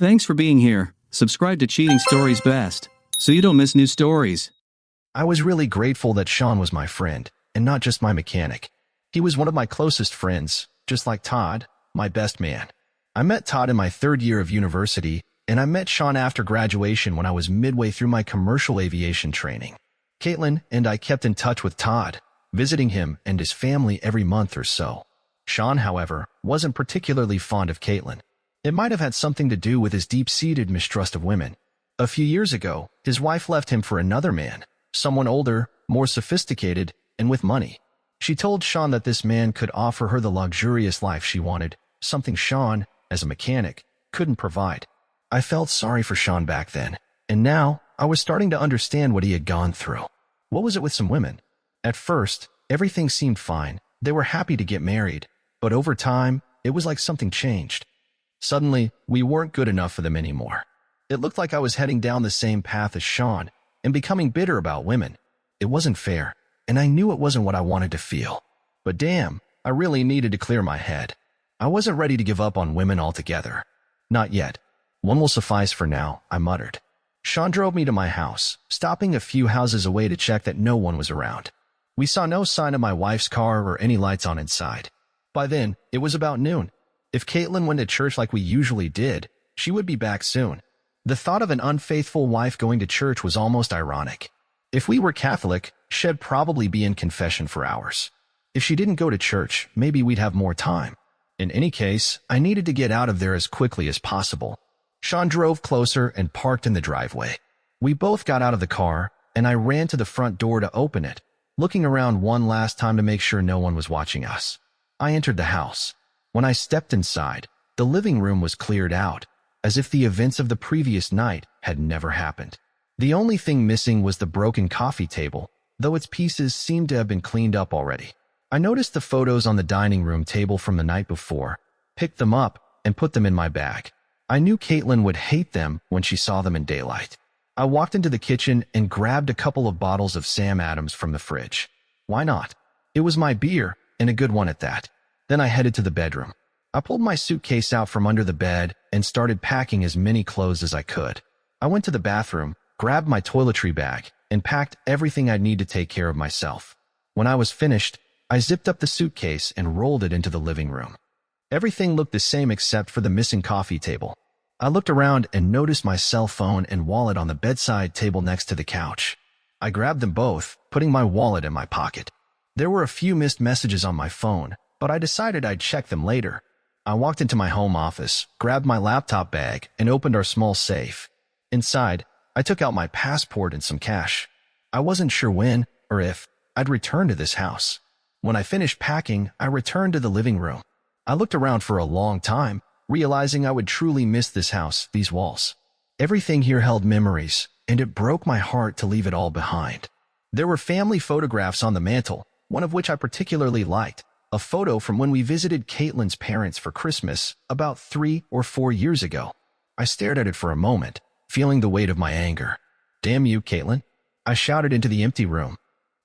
Thanks for being here. Subscribe to Cheating Stories Best, so you don't miss new stories. I was really grateful that Sean was my friend, and not just my mechanic. He was one of my closest friends, just like Todd, my best man. I met Todd in my third year of university, and I met Sean after graduation when I was midway through my commercial aviation training. Caitlin and I kept in touch with Todd, visiting him and his family every month or so. Sean, however, wasn't particularly fond of Caitlin. It might have had something to do with his deep-seated mistrust of women. A few years ago, his wife left him for another man, someone older, more sophisticated, and with money. She told Sean that this man could offer her the luxurious life she wanted, something Sean, as a mechanic, couldn't provide. I felt sorry for Sean back then, and now I was starting to understand what he had gone through. What was it with some women? At first, everything seemed fine. They were happy to get married, but over time, it was like something changed. Suddenly, we weren't good enough for them anymore. It looked like I was heading down the same path as Sean and becoming bitter about women. It wasn't fair, and I knew it wasn't what I wanted to feel. But damn, I really needed to clear my head. I wasn't ready to give up on women altogether. Not yet. One will suffice for now, I muttered. Sean drove me to my house, stopping a few houses away to check that no one was around. We saw no sign of my wife's car or any lights on inside. By then, it was about noon. If Caitlin went to church like we usually did, she would be back soon. The thought of an unfaithful wife going to church was almost ironic. If we were Catholic, she'd probably be in confession for hours. If she didn't go to church, maybe we'd have more time. In any case, I needed to get out of there as quickly as possible. Sean drove closer and parked in the driveway. We both got out of the car, and I ran to the front door to open it, looking around one last time to make sure no one was watching us. I entered the house. When I stepped inside, the living room was cleared out, as if the events of the previous night had never happened. The only thing missing was the broken coffee table, though its pieces seemed to have been cleaned up already. I noticed the photos on the dining room table from the night before, picked them up, and put them in my bag. I knew Caitlin would hate them when she saw them in daylight. I walked into the kitchen and grabbed a couple of bottles of Sam Adams from the fridge. Why not? It was my beer, and a good one at that. Then I headed to the bedroom. I pulled my suitcase out from under the bed and started packing as many clothes as I could. I went to the bathroom, grabbed my toiletry bag, and packed everything I'd need to take care of myself. When I was finished, I zipped up the suitcase and rolled it into the living room. Everything looked the same except for the missing coffee table. I looked around and noticed my cell phone and wallet on the bedside table next to the couch. I grabbed them both, putting my wallet in my pocket. There were a few missed messages on my phone, but I decided I'd check them later. I walked into my home office, grabbed my laptop bag, and opened our small safe. Inside, I took out my passport and some cash. I wasn't sure when, or if, I'd return to this house. When I finished packing, I returned to the living room. I looked around for a long time, realizing I would truly miss this house, these walls. Everything here held memories, and it broke my heart to leave it all behind. There were family photographs on the mantle, one of which I particularly liked. A photo from when we visited Caitlin's parents for Christmas about 3 or 4 years ago. I stared at it for a moment, feeling the weight of my anger. "Damn you, Caitlin," I shouted into the empty room.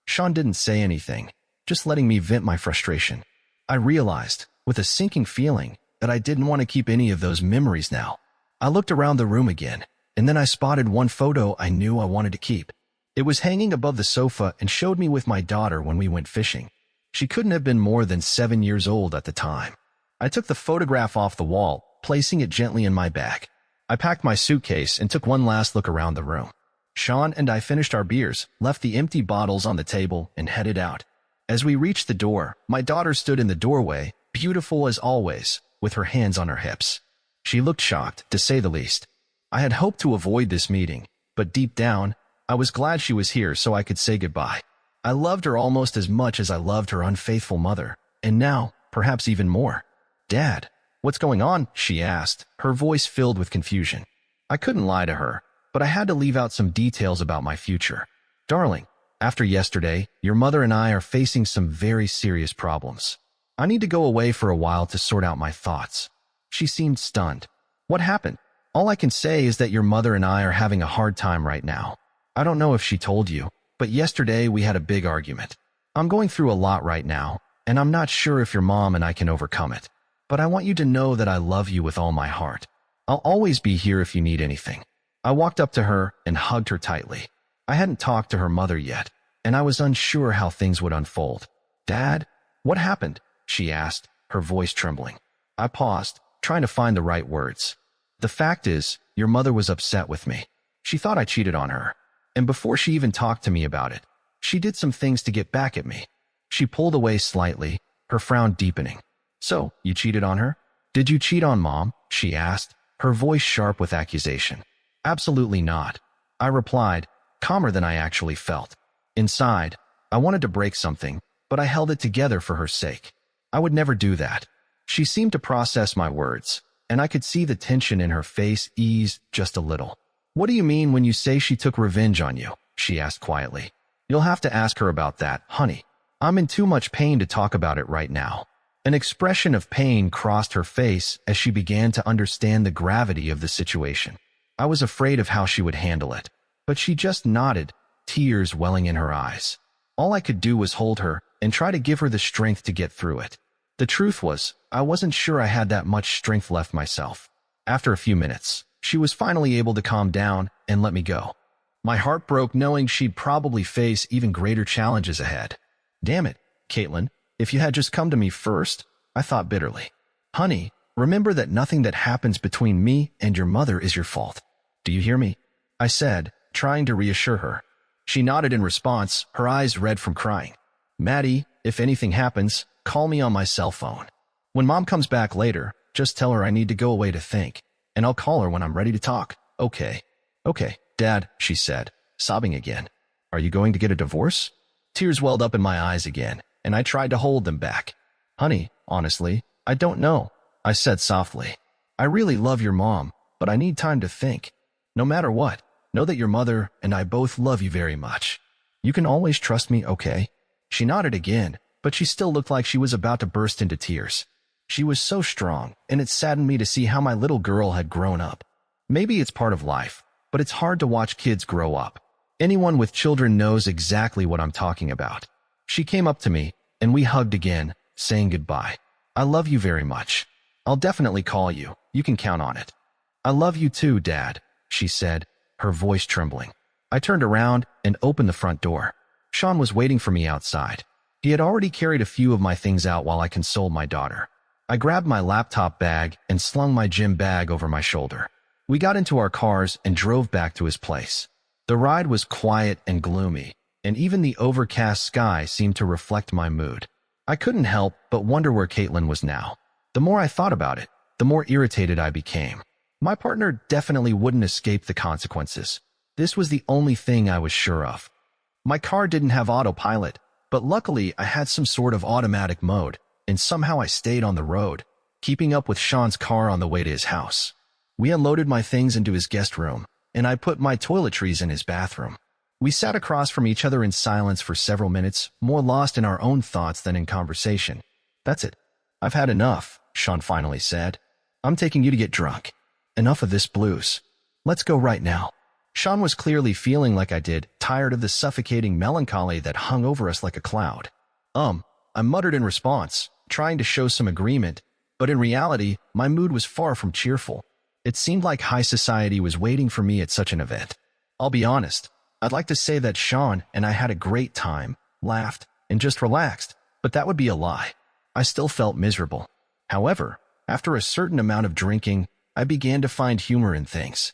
Sean didn't say anything, just letting me vent my frustration. I realized, with a sinking feeling, that I didn't want to keep any of those memories now. I looked around the room again, and then I spotted one photo I knew I wanted to keep. It was hanging above the sofa and showed me with my daughter when we went fishing. She couldn't have been more than 7 years old at the time. I took the photograph off the wall, placing it gently in my bag. I packed my suitcase and took one last look around the room. Sean and I finished our beers, left the empty bottles on the table, and headed out. As we reached the door, my daughter stood in the doorway, beautiful as always, with her hands on her hips. She looked shocked, to say the least. I had hoped to avoid this meeting, but deep down, I was glad she was here so I could say goodbye. I loved her almost as much as I loved her unfaithful mother, and now, perhaps even more. "Dad, what's going on?" she asked, her voice filled with confusion. I couldn't lie to her, but I had to leave out some details about my future. "Darling, after yesterday, your mother and I are facing some very serious problems. I need to go away for a while to sort out my thoughts." She seemed stunned. "What happened?" "All I can say is that your mother and I are having a hard time right now. I don't know if she told you, but yesterday we had a big argument. I'm going through a lot right now, and I'm not sure if your mom and I can overcome it. But I want you to know that I love you with all my heart." I'll always be here if you need anything. I walked up to her and hugged her tightly. I hadn't talked to her mother yet, and I was unsure how things would unfold. "Dad, what happened?" she asked, her voice trembling. I paused, trying to find the right words. "The fact is, your mother was upset with me. She thought I cheated on her. And before she even talked to me about it, she did some things to get back at me." She pulled away slightly, her frown deepening. "So, you cheated on her? Did you cheat on Mom?" she asked, her voice sharp with accusation. "Absolutely not," I replied, calmer than I actually felt. Inside, I wanted to break something, but I held it together for her sake. I would never do that. She seemed to process my words, and I could see the tension in her face ease just a little. "What do you mean when you say she took revenge on you?" she asked quietly. "You'll have to ask her about that, honey. I'm in too much pain to talk about it right now." An expression of pain crossed her face as she began to understand the gravity of the situation. I was afraid of how she would handle it, but she just nodded, tears welling in her eyes. All I could do was hold her and try to give her the strength to get through it. The truth was, I wasn't sure I had that much strength left myself. After a few minutes, she was finally able to calm down and let me go. My heart broke knowing she'd probably face even greater challenges ahead. "Damn it, Caitlin, if you had just come to me first," I thought bitterly. "Honey, remember that nothing that happens between me and your mother is your fault. Do you hear me?" I said, trying to reassure her. She nodded in response, her eyes red from crying. "Maddie, if anything happens, call me on my cell phone. When Mom comes back later, just tell her I need to go away to think, and I'll call her when I'm ready to talk." "Okay." "Okay, Dad," she said, sobbing again. "Are you going to get a divorce?" Tears welled up in my eyes again, and I tried to hold them back. "Honey, honestly, I don't know," I said softly. "I really love your mom, but I need time to think. No matter what, know that your mother and I both love you very much. You can always trust me, okay?" She nodded again, but she still looked like she was about to burst into tears. She was so strong, and it saddened me to see how my little girl had grown up. Maybe it's part of life, but it's hard to watch kids grow up. Anyone with children knows exactly what I'm talking about. She came up to me, and we hugged again, saying goodbye. "I love you very much. I'll definitely call you. You can count on it." "I love you too, Dad," she said, her voice trembling. I turned around and opened the front door. Sean was waiting for me outside. He had already carried a few of my things out while I consoled my daughter. I grabbed my laptop bag and slung my gym bag over my shoulder. We got into our cars and drove back to his place. The ride was quiet and gloomy, and even the overcast sky seemed to reflect my mood. I couldn't help but wonder where Caitlin was now. The more I thought about it, the more irritated I became. My partner definitely wouldn't escape the consequences. This was the only thing I was sure of. My car didn't have autopilot, but luckily I had some sort of automatic mode, and somehow I stayed on the road, keeping up with Sean's car on the way to his house. We unloaded my things into his guest room, and I put my toiletries in his bathroom. We sat across from each other in silence for several minutes, more lost in our own thoughts than in conversation. "That's it. I've had enough," Sean finally said. "I'm taking you to get drunk. Enough of this blues. Let's go right now." Sean was clearly feeling like I did, tired of the suffocating melancholy that hung over us like a cloud. I muttered in response, trying to show some agreement, but in reality, my mood was far from cheerful. It seemed like high society was waiting for me at such an event. I'll be honest, I'd like to say that Sean and I had a great time, laughed, and just relaxed, but that would be a lie. I still felt miserable. However, after a certain amount of drinking, I began to find humor in things.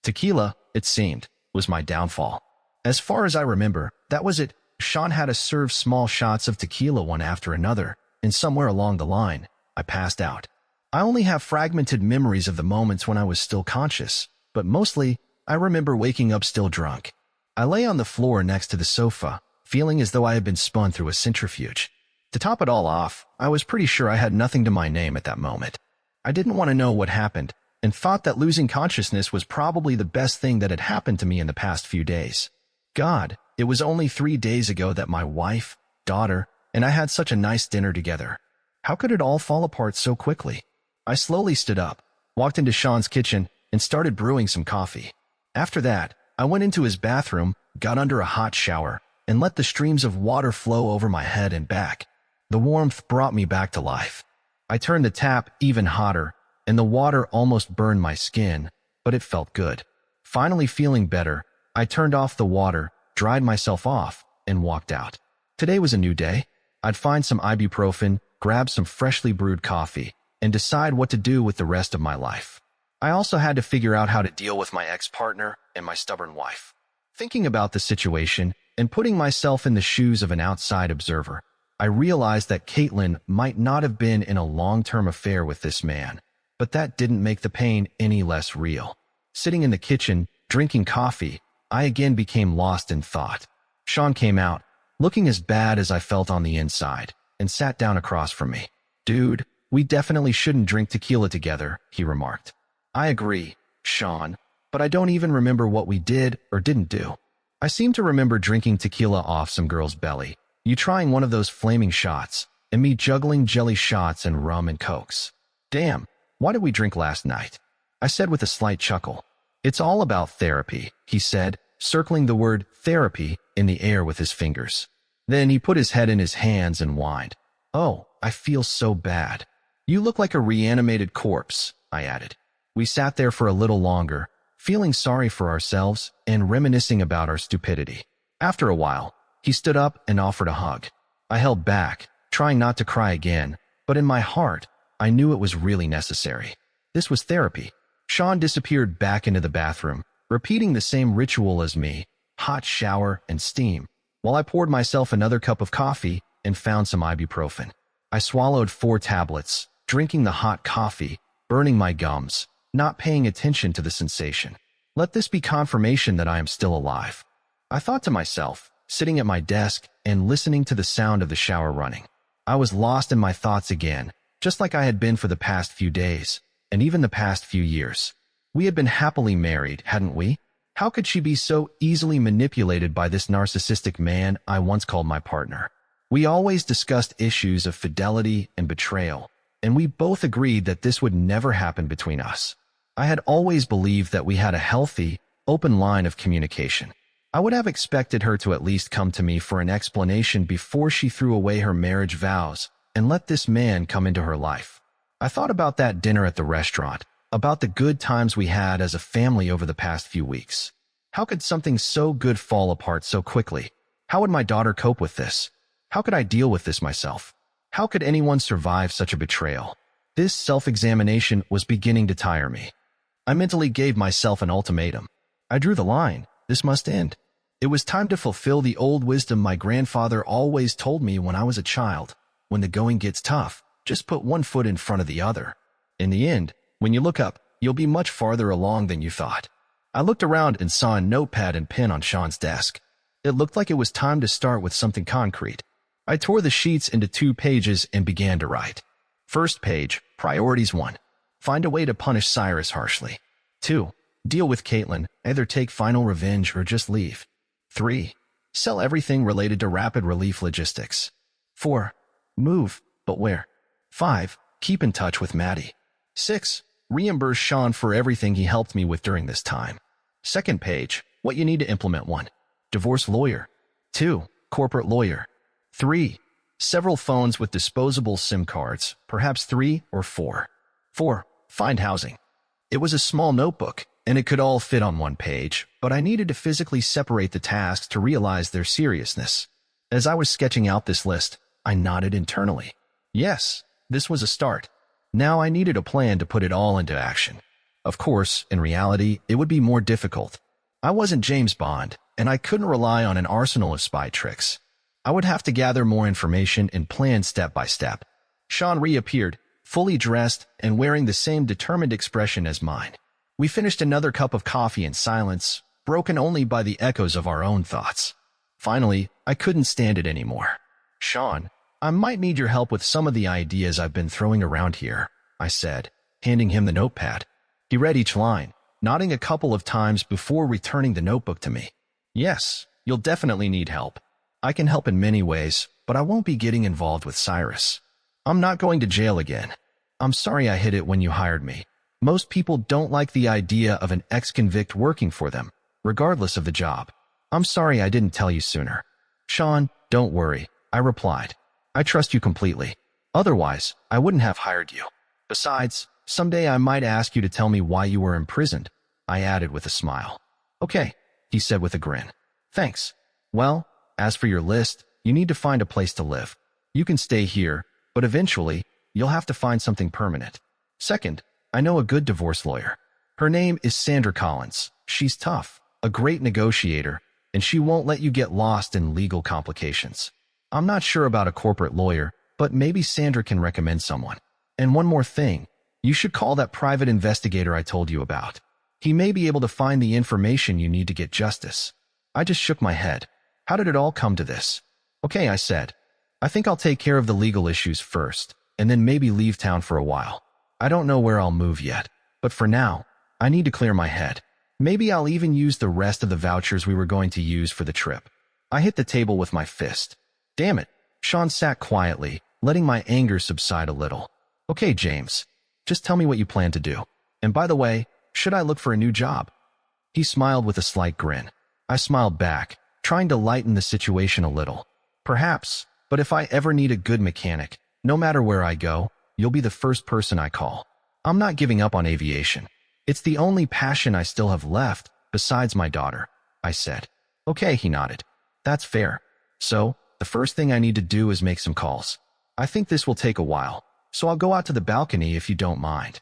Tequila, it seemed, was my downfall. As far as I remember, that was it. Sean had us serve small shots of tequila one after another, and somewhere along the line, I passed out. I only have fragmented memories of the moments when I was still conscious, but mostly, I remember waking up still drunk. I lay on the floor next to the sofa, feeling as though I had been spun through a centrifuge. To top it all off, I was pretty sure I had nothing to my name at that moment. I didn't want to know what happened, and thought that losing consciousness was probably the best thing that had happened to me in the past few days. God, it was only 3 days ago that my wife, daughter, and I had such a nice dinner together. How could it all fall apart so quickly? I slowly stood up, walked into Sean's kitchen, and started brewing some coffee. After that, I went into his bathroom, got under a hot shower, and let the streams of water flow over my head and back. The warmth brought me back to life. I turned the tap even hotter, and the water almost burned my skin, but it felt good. Finally feeling better, I turned off the water, dried myself off, and walked out. Today was a new day. I'd find some ibuprofen, grab some freshly brewed coffee, and decide what to do with the rest of my life. I also had to figure out how to deal with my ex-partner and my stubborn wife. Thinking about the situation and putting myself in the shoes of an outside observer, I realized that Caitlin might not have been in a long-term affair with this man, but that didn't make the pain any less real. Sitting in the kitchen, drinking coffee, I again became lost in thought. Sean came out, looking as bad as I felt on the inside, and sat down across from me. "Dude, we definitely shouldn't drink tequila together," he remarked. "I agree, Sean, but I don't even remember what we did or didn't do. I seem to remember drinking tequila off some girl's belly, you trying one of those flaming shots, and me juggling jelly shots and rum and cokes. Damn, why did we drink last night?" I said with a slight chuckle. "It's all about therapy," he said, circling the word therapy in the air with his fingers. Then he put his head in his hands and whined. "Oh, I feel so bad." "You look like a reanimated corpse," I added. We sat there for a little longer, feeling sorry for ourselves and reminiscing about our stupidity. After a while, he stood up and offered a hug. I held back, trying not to cry again, but in my heart, I knew it was really necessary. This was therapy. Sean disappeared back into the bathroom, repeating the same ritual as me, hot shower and steam, while I poured myself another cup of coffee and found some ibuprofen. I swallowed 4 tablets, drinking the hot coffee, burning my gums, not paying attention to the sensation. Let this be confirmation that I am still alive, I thought to myself, sitting at my desk and listening to the sound of the shower running. I was lost in my thoughts again, just like I had been for the past few days, and even the past few years. We had been happily married, hadn't we? How could she be so easily manipulated by this narcissistic man I once called my partner? We always discussed issues of fidelity and betrayal, and we both agreed that this would never happen between us. I had always believed that we had a healthy, open line of communication. I would have expected her to at least come to me for an explanation before she threw away her marriage vows and let this man come into her life. I thought about that dinner at the restaurant, about the good times we had as a family over the past few weeks. How could something so good fall apart so quickly? How would my daughter cope with this? How could I deal with this myself? How could anyone survive such a betrayal? This self-examination was beginning to tire me. I mentally gave myself an ultimatum. I drew the line. This must end. It was time to fulfill the old wisdom my grandfather always told me when I was a child. When the going gets tough, just put one foot in front of the other. In the end, when you look up, you'll be much farther along than you thought. I looked around and saw a notepad and pen on Sean's desk. It looked like it was time to start with something concrete. I tore the sheets into 2 pages and began to write. First page, priorities 1. Find a way to punish Cyrus harshly. 2. Deal with Caitlin, either take final revenge or just leave. 3. Sell everything related to rapid relief logistics. 4. Move, but where? 5. Keep in touch with Maddie. 6. Reimburse Sean for everything he helped me with during this time. Second page, what you need to implement. 1. Divorce lawyer. 2. Corporate lawyer. 3. Several phones with disposable SIM cards, perhaps 3 or 4. 4. Find housing. It was a small notebook, and it could all fit on 1 page, but I needed to physically separate the tasks to realize their seriousness. As I was sketching out this list, I nodded internally. Yes, this was a start. Now I needed a plan to put it all into action. Of course, in reality, it would be more difficult. I wasn't James Bond, and I couldn't rely on an arsenal of spy tricks. I would have to gather more information and plan step by step. Sean reappeared, fully dressed and wearing the same determined expression as mine. We finished another cup of coffee in silence, broken only by the echoes of our own thoughts. Finally, I couldn't stand it anymore. "Sean, I might need your help with some of the ideas I've been throwing around here," I said, handing him the notepad. He read each line, nodding a couple of times before returning the notebook to me. "Yes, you'll definitely need help. I can help in many ways, but I won't be getting involved with Cyrus. I'm not going to jail again. I'm sorry I hid it when you hired me. Most people don't like the idea of an ex-convict working for them, regardless of the job. I'm sorry I didn't tell you sooner." "Sean, don't worry," I replied. "I trust you completely. Otherwise, I wouldn't have hired you. Besides, Someday I might ask you to tell me why you were imprisoned, I added with a smile. Okay, he said with a grin. Thanks. Well, as for your list, you need to find a place to live. You can stay here, but eventually, you'll have to find something permanent. Second, I know a good divorce lawyer. Her name is Sandra Collins. She's tough, a great negotiator, and she won't let you get lost in legal complications. I'm not sure about a corporate lawyer, but maybe Sandra can recommend someone. And one more thing, you should call that private investigator I told you about. He may be able to find the information you need to get justice. I just shook my head. How did it all come to this? Okay, I said. I think I'll take care of the legal issues first, and then maybe leave town for a while. I don't know where I'll move yet, but for now, I need to clear my head. Maybe I'll even use the rest of the vouchers we were going to use for the trip. I hit the table with my fist. Damn it. Sean sat quietly, letting my anger subside a little. Okay, James. Just tell me what you plan to do. And by the way, should I look for a new job? He smiled with a slight grin. I smiled back, trying to lighten the situation a little. Perhaps, but if I ever need a good mechanic, no matter where I go, you'll be the first person I call. I'm not giving up on aviation. It's the only passion I still have left, besides my daughter, I said. Okay, he nodded. That's fair. So, the first thing I need to do is make some calls. I think this will take a while, so I'll go out to the balcony if you don't mind.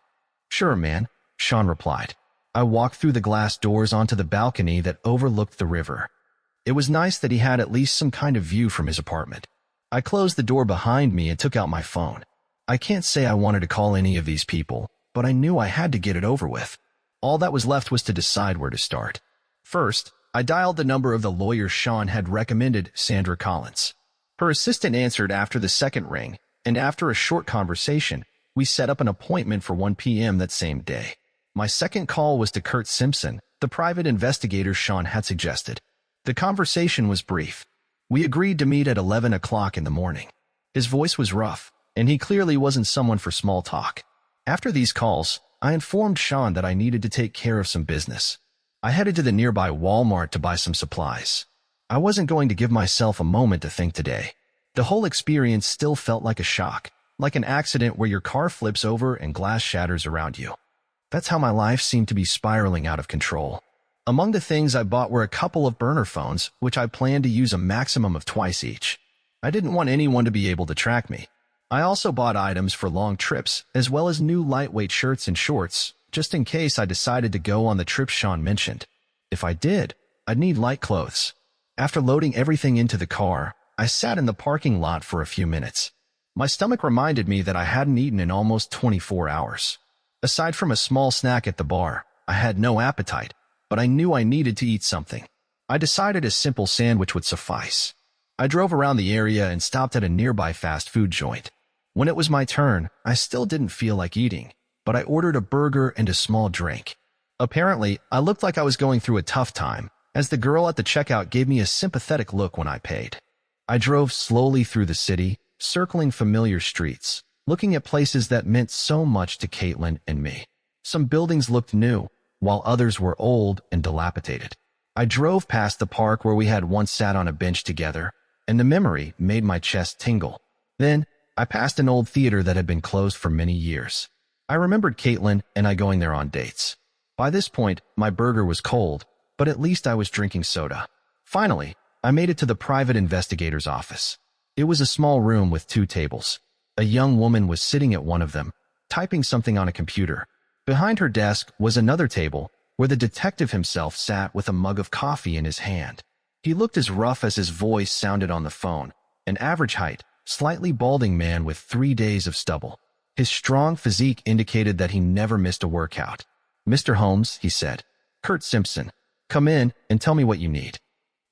Sure, man, Sean replied. I walked through the glass doors onto the balcony that overlooked the river. It was nice that he had at least some kind of view from his apartment. I closed the door behind me and took out my phone. I can't say I wanted to call any of these people, but I knew I had to get it over with. All that was left was to decide where to start. First, I dialed the number of the lawyer Sean had recommended, Sandra Collins. Her assistant answered after the second ring, and after a short conversation, we set up an appointment for 1 p.m. that same day. My second call was to Kurt Simpson, the private investigator Sean had suggested. The conversation was brief. We agreed to meet at 11 o'clock in the morning. His voice was rough, and he clearly wasn't someone for small talk. After these calls, I informed Sean that I needed to take care of some business. I headed to the nearby Walmart to buy some supplies. I wasn't going to give myself a moment to think today. The whole experience still felt like a shock, like an accident where your car flips over and glass shatters around you. That's how my life seemed to be spiraling out of control. Among the things I bought were a couple of burner phones, which I planned to use a maximum of twice each. I didn't want anyone to be able to track me. I also bought items for long trips, as well as new lightweight shirts and shorts, just in case I decided to go on the trip Sean mentioned. If I did, I'd need light clothes. After loading everything into the car, I sat in the parking lot for a few minutes. My stomach reminded me that I hadn't eaten in almost 24 hours. Aside from a small snack at the bar, I had no appetite, but I knew I needed to eat something. I decided a simple sandwich would suffice. I drove around the area and stopped at a nearby fast food joint. When it was my turn, I still didn't feel like eating, but I ordered a burger and a small drink. Apparently, I looked like I was going through a tough time, as the girl at the checkout gave me a sympathetic look when I paid. I drove slowly through the city, circling familiar streets, looking at places that meant so much to Caitlin and me. Some buildings looked new, while others were old and dilapidated. I drove past the park where we had once sat on a bench together, and the memory made my chest tingle. Then, I passed an old theater that had been closed for many years. I remembered Caitlin and I going there on dates. By this point, my burger was cold, but at least I was drinking soda. Finally, I made it to the private investigator's office. It was a small room with 2 tables. A young woman was sitting at one of them, typing something on a computer. Behind her desk was another table, where the detective himself sat with a mug of coffee in his hand. He looked as rough as his voice sounded on the phone, an average height, slightly balding man with 3 days of stubble. His strong physique indicated that he never missed a workout. "Mr. Holmes," he said. "Kurt Simpson. Come in and tell me what you need."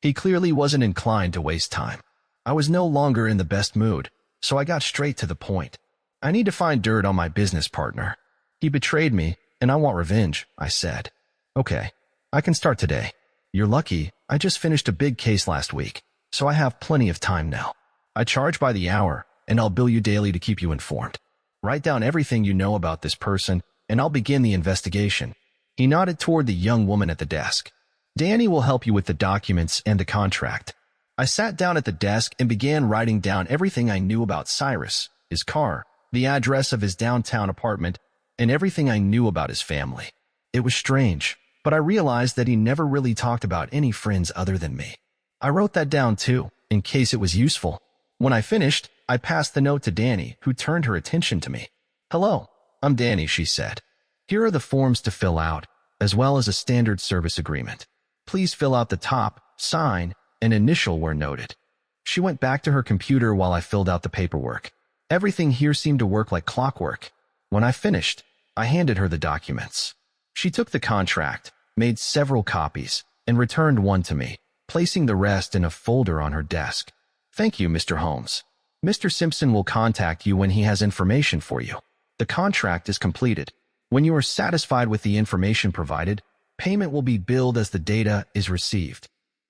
He clearly wasn't inclined to waste time. I was no longer in the best mood, so I got straight to the point. "I need to find dirt on my business partner. He betrayed me, and I want revenge," I said. "Okay, I can start today. You're lucky, I just finished a big case last week, so I have plenty of time now. I charge by the hour, and I'll bill you daily to keep you informed. Write down everything you know about this person, and I'll begin the investigation." He nodded toward the young woman at the desk. "Danny will help you with the documents and the contract." I sat down at the desk and began writing down everything I knew about Cyrus, his car, the address of his downtown apartment, and everything I knew about his family. It was strange, but I realized that he never really talked about any friends other than me. I wrote that down too, in case it was useful. When I finished, I passed the note to Danny, who turned her attention to me. "Hello, I'm Danny," she said. "Here are the forms to fill out, as well as a standard service agreement. Please fill out the top, sign, and initial where noted." She went back to her computer while I filled out the paperwork. Everything here seemed to work like clockwork. When I finished, I handed her the documents. She took the contract, made several copies, and returned one to me, placing the rest in a folder on her desk. "Thank you, Mr. Holmes. Mr. Simpson will contact you when he has information for you. The contract is completed. When you are satisfied with the information provided, payment will be billed as the data is received."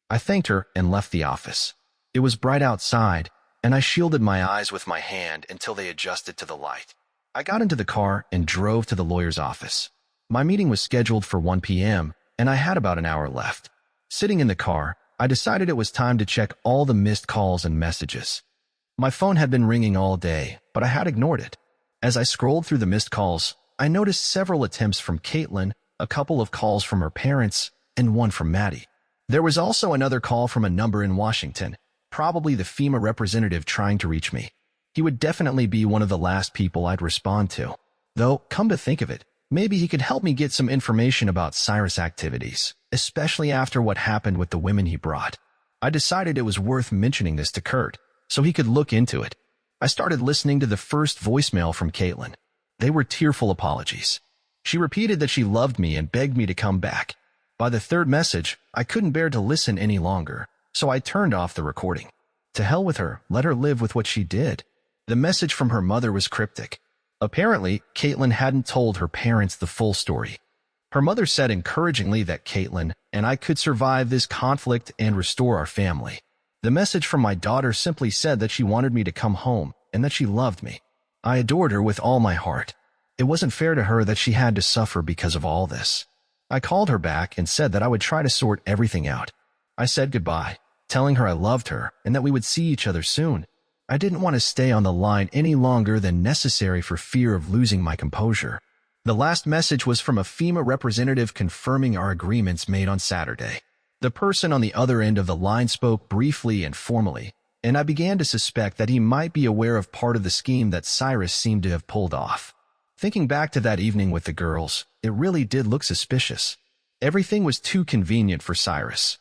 I thanked her and left the office. It was bright outside, and I shielded my eyes with my hand until they adjusted to the light. I got into the car and drove to the lawyer's office. My meeting was scheduled for 1 p.m., and I had about an hour left. Sitting in the car, I decided it was time to check all the missed calls and messages. My phone had been ringing all day, but I had ignored it. As I scrolled through the missed calls, I noticed several attempts from Caitlin, a couple of calls from her parents, and one from Maddie. There was also another call from a number in Washington, probably the FEMA representative trying to reach me. He would definitely be one of the last people I'd respond to. Though, come to think of it, maybe he could help me get some information about Cyrus' activities, especially after what happened with the women he brought. I decided it was worth mentioning this to Kurt, so he could look into it. I started listening to the first voicemail from Caitlin. They were tearful apologies. She repeated that she loved me and begged me to come back. By the third message, I couldn't bear to listen any longer, so I turned off the recording. To hell with her, let her live with what she did. The message from her mother was cryptic. Apparently, Caitlin hadn't told her parents the full story. Her mother said encouragingly that Caitlin and I could survive this conflict and restore our family. The message from my daughter simply said that she wanted me to come home and that she loved me. I adored her with all my heart. It wasn't fair to her that she had to suffer because of all this. I called her back and said that I would try to sort everything out. I said goodbye, telling her I loved her and that we would see each other soon. I didn't want to stay on the line any longer than necessary for fear of losing my composure. The last message was from a FEMA representative confirming our agreements made on Saturday. The person on the other end of the line spoke briefly and formally, and I began to suspect that he might be aware of part of the scheme that Cyrus seemed to have pulled off. Thinking back to that evening with the girls, it really did look suspicious. Everything was too convenient for Cyrus.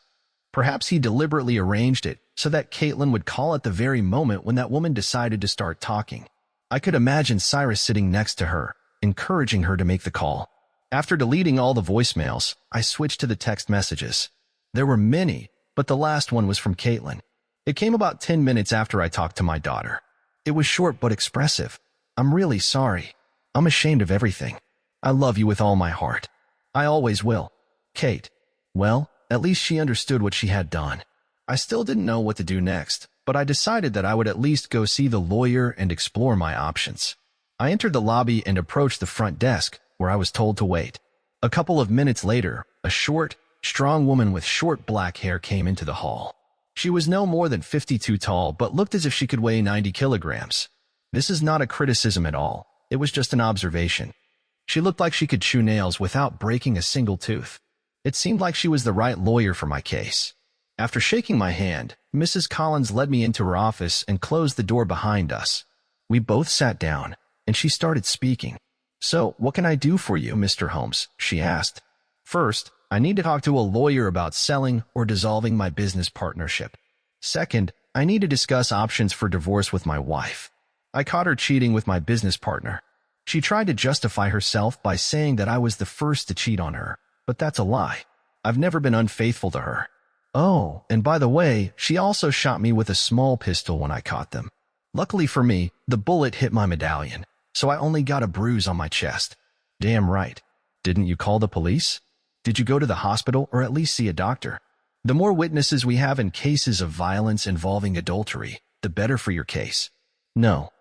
Perhaps he deliberately arranged it so that Caitlin would call at the very moment when that woman decided to start talking. I could imagine Cyrus sitting next to her, encouraging her to make the call. After deleting all the voicemails, I switched to the text messages. There were many, but the last one was from Caitlin. It came about 10 minutes after I talked to my daughter. It was short but expressive. "I'm really sorry. I'm ashamed of everything. I love you with all my heart. I always will. Kate." Well, at least she understood what she had done. I still didn't know what to do next, but I decided that I would at least go see the lawyer and explore my options. I entered the lobby and approached the front desk, where I was told to wait. A couple of minutes later, a short, strong woman with short black hair came into the hall. She was no more than 52 tall, but looked as if she could weigh 90 kilograms. This is not a criticism at all. It was just an observation. She looked like she could chew nails without breaking a single tooth. It seemed like she was the right lawyer for my case. After shaking my hand, Mrs. Collins led me into her office and closed the door behind us. We both sat down, and she started speaking. "So, what can I do for you, Mr. Holmes?" she asked. "First, I need to talk to a lawyer about selling or dissolving my business partnership. Second, I need to discuss options for divorce with my wife. I caught her cheating with my business partner. She tried to justify herself by saying that I was the first to cheat on her, but that's a lie. I've never been unfaithful to her. Oh, and by the way, she also shot me with a small pistol when I caught them. Luckily for me, the bullet hit my medallion, so I only got a bruise on my chest." "Damn right. Didn't you call the police? Did you go to the hospital or at least see a doctor? The more witnesses we have in cases of violence involving adultery, the better for your case." "No.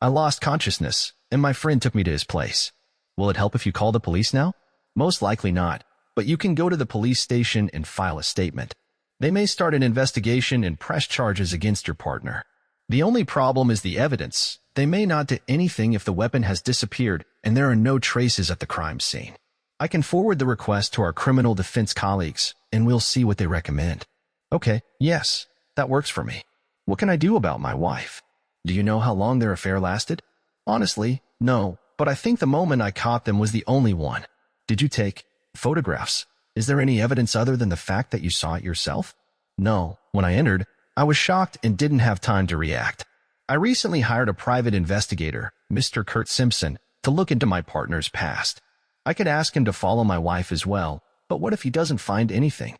I lost consciousness, and my friend took me to his place." "Will it help if you call the police now?" "Most likely not, but you can go to the police station and file a statement. They may start an investigation and press charges against your partner. The only problem is the evidence. They may not do anything if the weapon has disappeared, and there are no traces at the crime scene. I can forward the request to our criminal defense colleagues, and we'll see what they recommend. Okay, yes, that works for me. What can I do about my wife? Do you know how long their affair lasted? Honestly, no, but I think the moment I caught them was the only one. Did you take photographs? Is there any evidence other than the fact that you saw it yourself? No, when I entered, I was shocked and didn't have time to react. I recently hired a private investigator, Mr. Kurt Simpson, to look into my partner's past. I could ask him to follow my wife as well, but what if he doesn't find anything?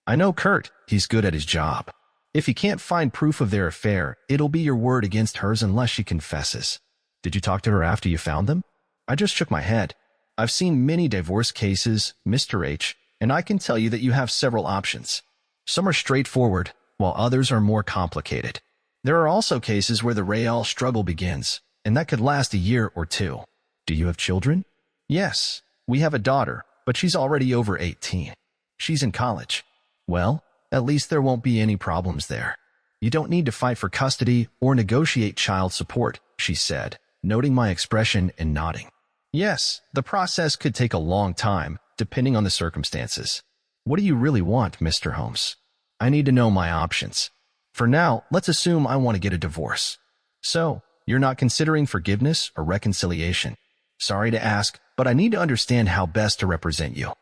I know Kurt, he's good at his job. If he can't find proof of their affair, it'll be your word against hers unless she confesses. Did you talk to her after you found them? I just shook my head. I've seen many divorce cases, Mr. H, and I can tell you that you have several options. Some are straightforward, while others are more complicated. There are also cases where the real struggle begins, and that could last a year or two. Do you have children? Yes, we have a daughter, but she's already over 18. She's in college. Well, at least there won't be any problems there. You don't need to fight for custody or negotiate child support, she said, noting my expression and nodding. Yes, the process could take a long time, depending on the circumstances. What do you really want, Mr. Holmes? I need to know my options. For now, let's assume I want to get a divorce. So, you're not considering forgiveness or reconciliation? Sorry to ask, but I need to understand how best to represent you.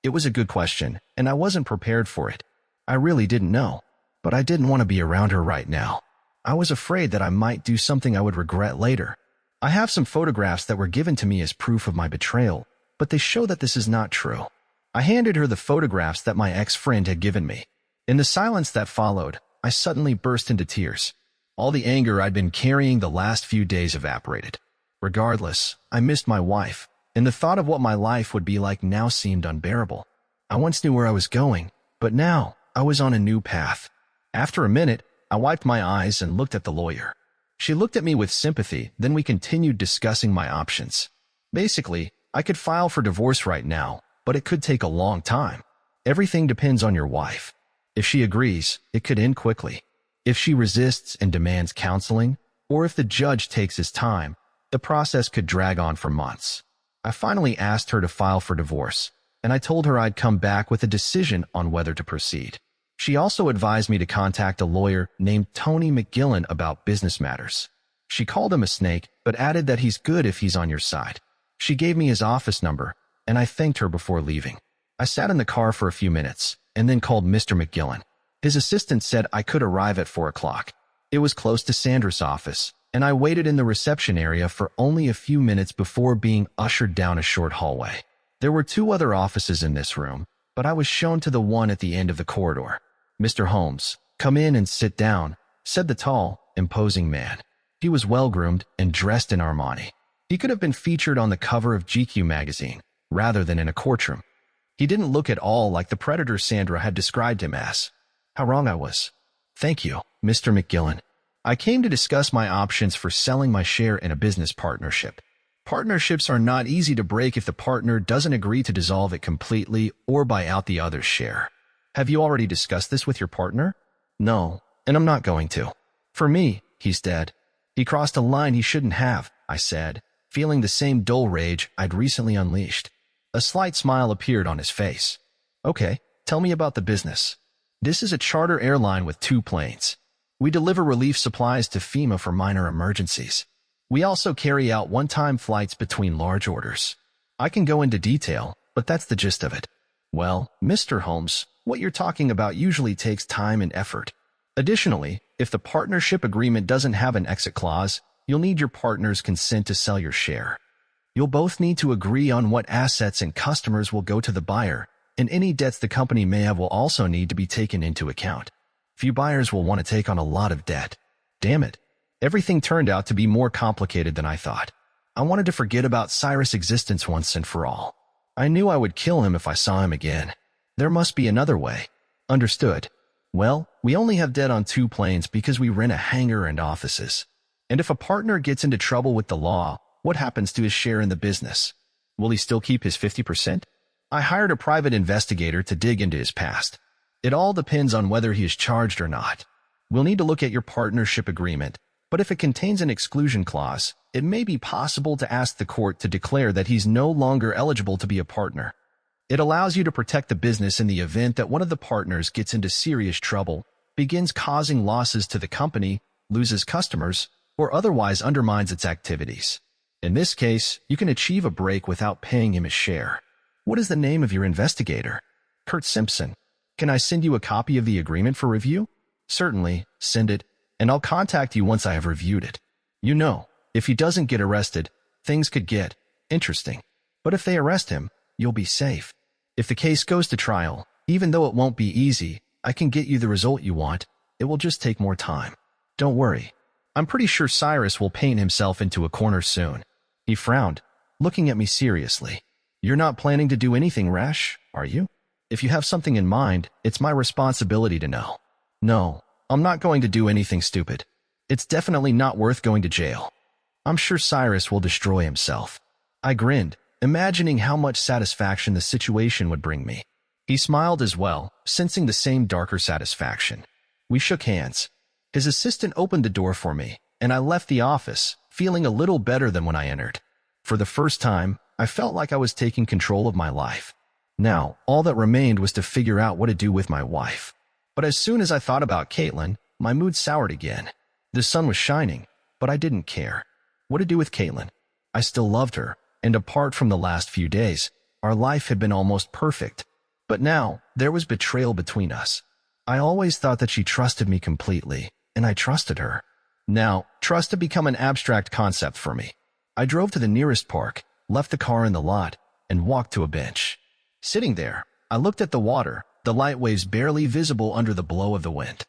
It was a good question, and I wasn't prepared for it. I really didn't know, but I didn't want to be around her right now. I was afraid that I might do something I would regret later. I have some photographs that were given to me as proof of my betrayal, but they show that this is not true. I handed her the photographs that my ex-friend had given me. In the silence that followed, I suddenly burst into tears. All the anger I'd been carrying the last few days evaporated. Regardless, I missed my wife, and the thought of what my life would be like now seemed unbearable. I once knew where I was going, but now I was on a new path. After a minute, I wiped my eyes and looked at the lawyer. She looked at me with sympathy, then we continued discussing my options. Basically, I could file for divorce right now, but it could take a long time. Everything depends on your wife. If she agrees, it could end quickly. If she resists and demands counseling, or if the judge takes his time, the process could drag on for months. I finally asked her to file for divorce, and I told her I'd come back with a decision on whether to proceed. She also advised me to contact a lawyer named Tony McGillen about business matters. She called him a snake, but added that he's good if he's on your side. She gave me his office number, and I thanked her before leaving. I sat in the car for a few minutes, and then called Mr. McGillen. His assistant said I could arrive at 4 o'clock. It was close to Sandra's office, and I waited in the reception area for only a few minutes before being ushered down a short hallway. There were 2 other offices in this room, but I was shown to the one at the end of the corridor. Mr. Holmes, come in and sit down, said the tall, imposing man. He was well-groomed and dressed in Armani. He could have been featured on the cover of GQ magazine, rather than in a courtroom. He didn't look at all like the predator Sandra had described him as. How wrong I was. Thank you, Mr. McGillen. I came to discuss my options for selling my share in a business partnership. Partnerships are not easy to break if the partner doesn't agree to dissolve it completely or buy out the other's share. Have you already discussed this with your partner? No, and I'm not going to. For me, he's dead. He crossed a line he shouldn't have, I said, feeling the same dull rage I'd recently unleashed. A slight smile appeared on his face. Okay, tell me about the business. This is a charter airline with 2 planes. We deliver relief supplies to FEMA for minor emergencies. We also carry out one-time flights between large orders. I can go into detail, but that's the gist of it. Well, Mr. Holmes, what you're talking about usually takes time and effort. Additionally, if the partnership agreement doesn't have an exit clause, you'll need your partner's consent to sell your share. You'll both need to agree on what assets and customers will go to the buyer, and any debts the company may have will also need to be taken into account. Few buyers will want to take on a lot of debt. Damn it. Everything turned out to be more complicated than I thought. I wanted to forget about Cyrus' existence once and for all. I knew I would kill him if I saw him again. There must be another way. Understood. Well, we only have debt on 2 planes because we rent a hangar and offices. And if a partner gets into trouble with the law, what happens to his share in the business? Will he still keep his 50%? I hired a private investigator to dig into his past. It all depends on whether he is charged or not. We'll need to look at your partnership agreement, but if it contains an exclusion clause, it may be possible to ask the court to declare that he's no longer eligible to be a partner. It allows you to protect the business in the event that one of the partners gets into serious trouble, begins causing losses to the company, loses customers, or otherwise undermines its activities. In this case, you can achieve a break without paying him a share. What is the name of your investigator? Kurt Simpson. Can I send you a copy of the agreement for review? Certainly, send it, and I'll contact you once I have reviewed it. You know, if he doesn't get arrested, things could get interesting. But if they arrest him, you'll be safe. If the case goes to trial, even though it won't be easy, I can get you the result you want. It will just take more time. Don't worry. I'm pretty sure Cyrus will paint himself into a corner soon. He frowned, looking at me seriously. You're not planning to do anything rash, are you? If you have something in mind, it's my responsibility to know. No, I'm not going to do anything stupid. It's definitely not worth going to jail. I'm sure Cyrus will destroy himself. I grinned, imagining how much satisfaction the situation would bring me. He smiled as well, sensing the same darker satisfaction. We shook hands. His assistant opened the door for me, and I left the office, feeling a little better than when I entered. For the first time, I felt like I was taking control of my life. Now, all that remained was to figure out what to do with my wife. But as soon as I thought about Caitlin, my mood soured again. The sun was shining, but I didn't care. What to do with Caitlin? I still loved her, and apart from the last few days, our life had been almost perfect. But now, there was betrayal between us. I always thought that she trusted me completely, and I trusted her. Now, trust had become an abstract concept for me. I drove to the nearest park, left the car in the lot, and walked to a bench. Sitting there, I looked at the water, the light waves barely visible under the blow of the wind.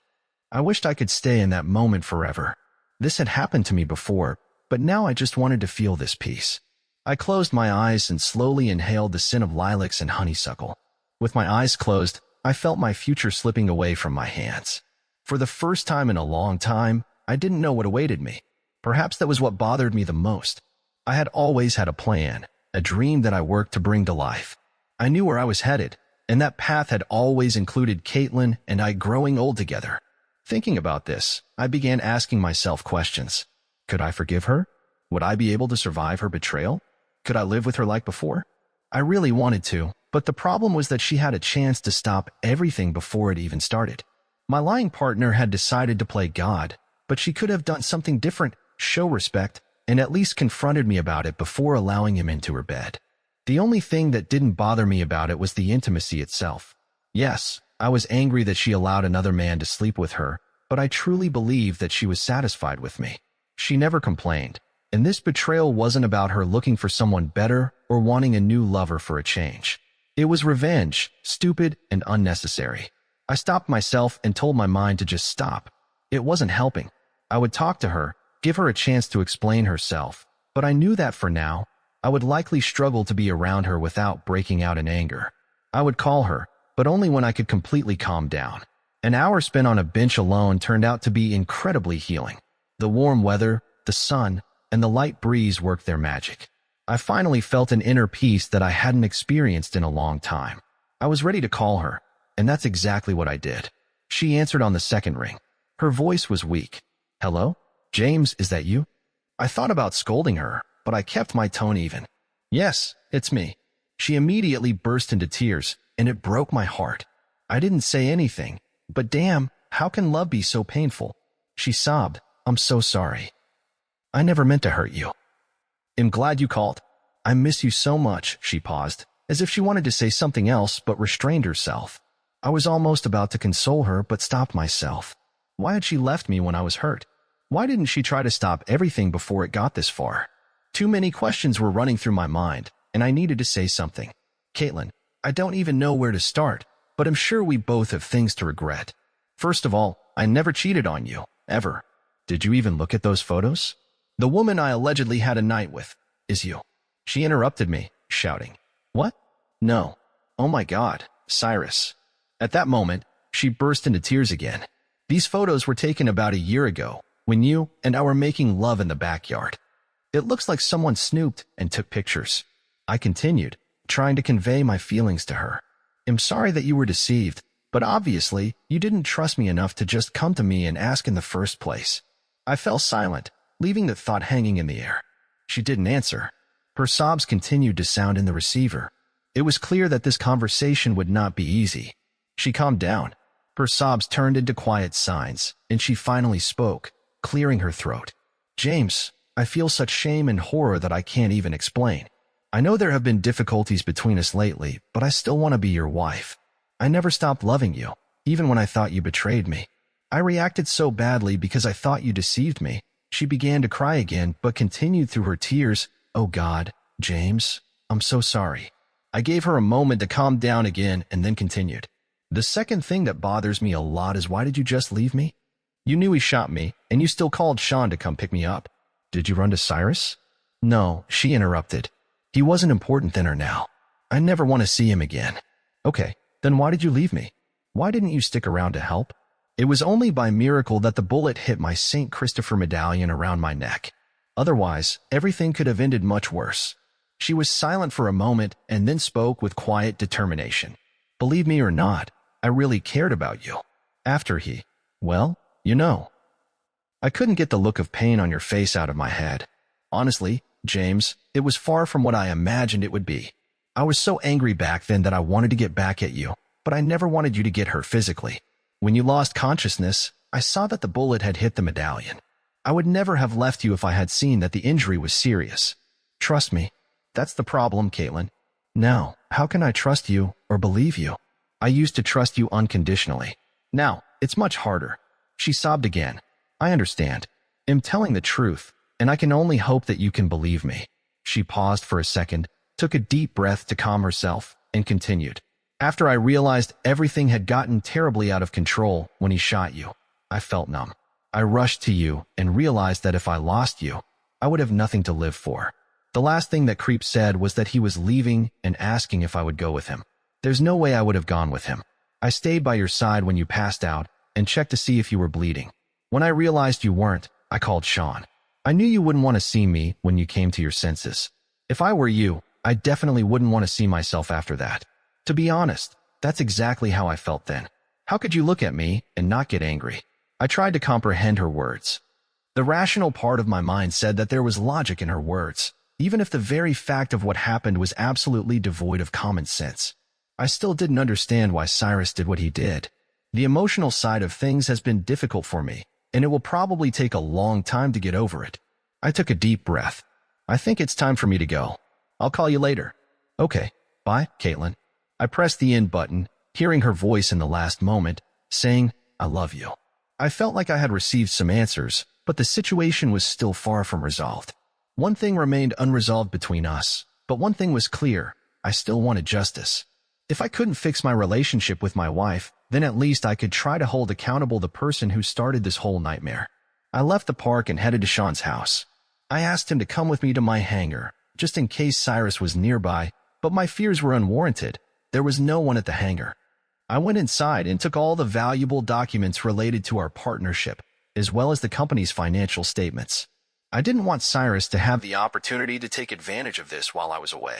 I wished I could stay in that moment forever. This had happened to me before, but now I just wanted to feel this peace. I closed my eyes and slowly inhaled the scent of lilacs and honeysuckle. With my eyes closed, I felt my future slipping away from my hands. For the first time in a long time, I didn't know what awaited me. Perhaps that was what bothered me the most. I had always had a plan, a dream that I worked to bring to life. I knew where I was headed, and that path had always included Caitlin and I growing old together. Thinking about this, I began asking myself questions. Could I forgive her? Would I be able to survive her betrayal? Could I live with her like before? I really wanted to, but the problem was that she had a chance to stop everything before it even started. My lying partner had decided to play God, but she could have done something different, show respect, and at least confronted me about it before allowing him into her bed. The only thing that didn't bother me about it was the intimacy itself. Yes, I was angry that she allowed another man to sleep with her, but I truly believed that she was satisfied with me. She never complained, and this betrayal wasn't about her looking for someone better or wanting a new lover for a change. It was revenge, stupid and unnecessary. I stopped myself and told my mind to just stop. It wasn't helping. I would talk to her, give her a chance to explain herself, but I knew that for now, I would likely struggle to be around her without breaking out in anger. I would call her, but only when I could completely calm down. An hour spent on a bench alone turned out to be incredibly healing. The warm weather, the sun, and the light breeze worked their magic. I finally felt an inner peace that I hadn't experienced in a long time. I was ready to call her, and that's exactly what I did. She answered on the second ring. Her voice was weak. Hello? James, is that you? I thought about scolding her, but I kept my tone even. Yes, it's me. She immediately burst into tears, and it broke my heart. I didn't say anything, but damn, how can love be so painful? She sobbed, I'm so sorry. I never meant to hurt you. I'm glad you called. I miss you so much, she paused, as if she wanted to say something else but restrained herself. I was almost about to console her but stopped myself. Why had she left me when I was hurt? Why didn't she try to stop everything before it got this far? Too many questions were running through my mind, and I needed to say something. Caitlin, I don't even know where to start, but I'm sure we both have things to regret. First of all, I never cheated on you, ever. Did you even look at those photos? The woman I allegedly had a night with is you. She interrupted me, shouting. What? No. Oh my God, Cyrus. At that moment, she burst into tears again. These photos were taken about a year ago, when you and I were making love in the backyard. It looks like someone snooped and took pictures. I continued, trying to convey my feelings to her. I'm sorry that you were deceived, but obviously, you didn't trust me enough to just come to me and ask in the first place. I fell silent, leaving the thought hanging in the air. She didn't answer. Her sobs continued to sound in the receiver. It was clear that this conversation would not be easy. She calmed down. Her sobs turned into quiet signs, and she finally spoke, clearing her throat. "James, I feel such shame and horror that I can't even explain. I know there have been difficulties between us lately, but I still want to be your wife. I never stopped loving you, even when I thought you betrayed me. I reacted so badly because I thought you deceived me." She began to cry again, but continued through her tears. "Oh God, James, I'm so sorry." I gave her a moment to calm down again and then continued. "The second thing that bothers me a lot is why did you just leave me? You knew he shot me, and you still called Sean to come pick me up. Did you run to Cyrus?" "No," she interrupted. "He wasn't important then or now. I never want to see him again." "Okay, then why did you leave me? Why didn't you stick around to help?" It was only by miracle that the bullet hit my St. Christopher medallion around my neck. Otherwise, everything could have ended much worse. She was silent for a moment and then spoke with quiet determination. "Believe me or not, I really cared about you. After well, you know." I couldn't get the look of pain on your face out of my head. Honestly, James, it was far from what I imagined it would be. I was so angry back then that I wanted to get back at you, but I never wanted you to get hurt physically. When you lost consciousness, I saw that the bullet had hit the medallion. I would never have left you if I had seen that the injury was serious. Trust me, that's the problem, Caitlin. Now, how can I trust you or believe you? I used to trust you unconditionally. Now, it's much harder." She sobbed again. "I understand. I'm telling the truth, and I can only hope that you can believe me." She paused for a second, took a deep breath to calm herself, and continued. "After I realized everything had gotten terribly out of control when he shot you, I felt numb. I rushed to you and realized that if I lost you, I would have nothing to live for. The last thing that Creep said was that he was leaving and asking if I would go with him. There's no way I would have gone with him. I stayed by your side when you passed out and checked to see if you were bleeding. When I realized you weren't, I called Sean. I knew you wouldn't want to see me when you came to your senses. If I were you, I definitely wouldn't want to see myself after that. To be honest, that's exactly how I felt then. How could you look at me and not get angry?" I tried to comprehend her words. The rational part of my mind said that there was logic in her words, even if the very fact of what happened was absolutely devoid of common sense. I still didn't understand why Cyrus did what he did. The emotional side of things has been difficult for me, and it will probably take a long time to get over it. I took a deep breath. "I think it's time for me to go. I'll call you later." "Okay, bye, Caitlin." I pressed the end button, hearing her voice in the last moment, saying, "I love you." I felt like I had received some answers, but the situation was still far from resolved. One thing remained unresolved between us, but one thing was clear: I still wanted justice. If I couldn't fix my relationship with my wife, then at least I could try to hold accountable the person who started this whole nightmare. I left the park and headed to Sean's house. I asked him to come with me to my hangar, just in case Cyrus was nearby, but my fears were unwarranted. There was no one at the hangar. I went inside and took all the valuable documents related to our partnership, as well as the company's financial statements. I didn't want Cyrus to have the opportunity to take advantage of this while I was away.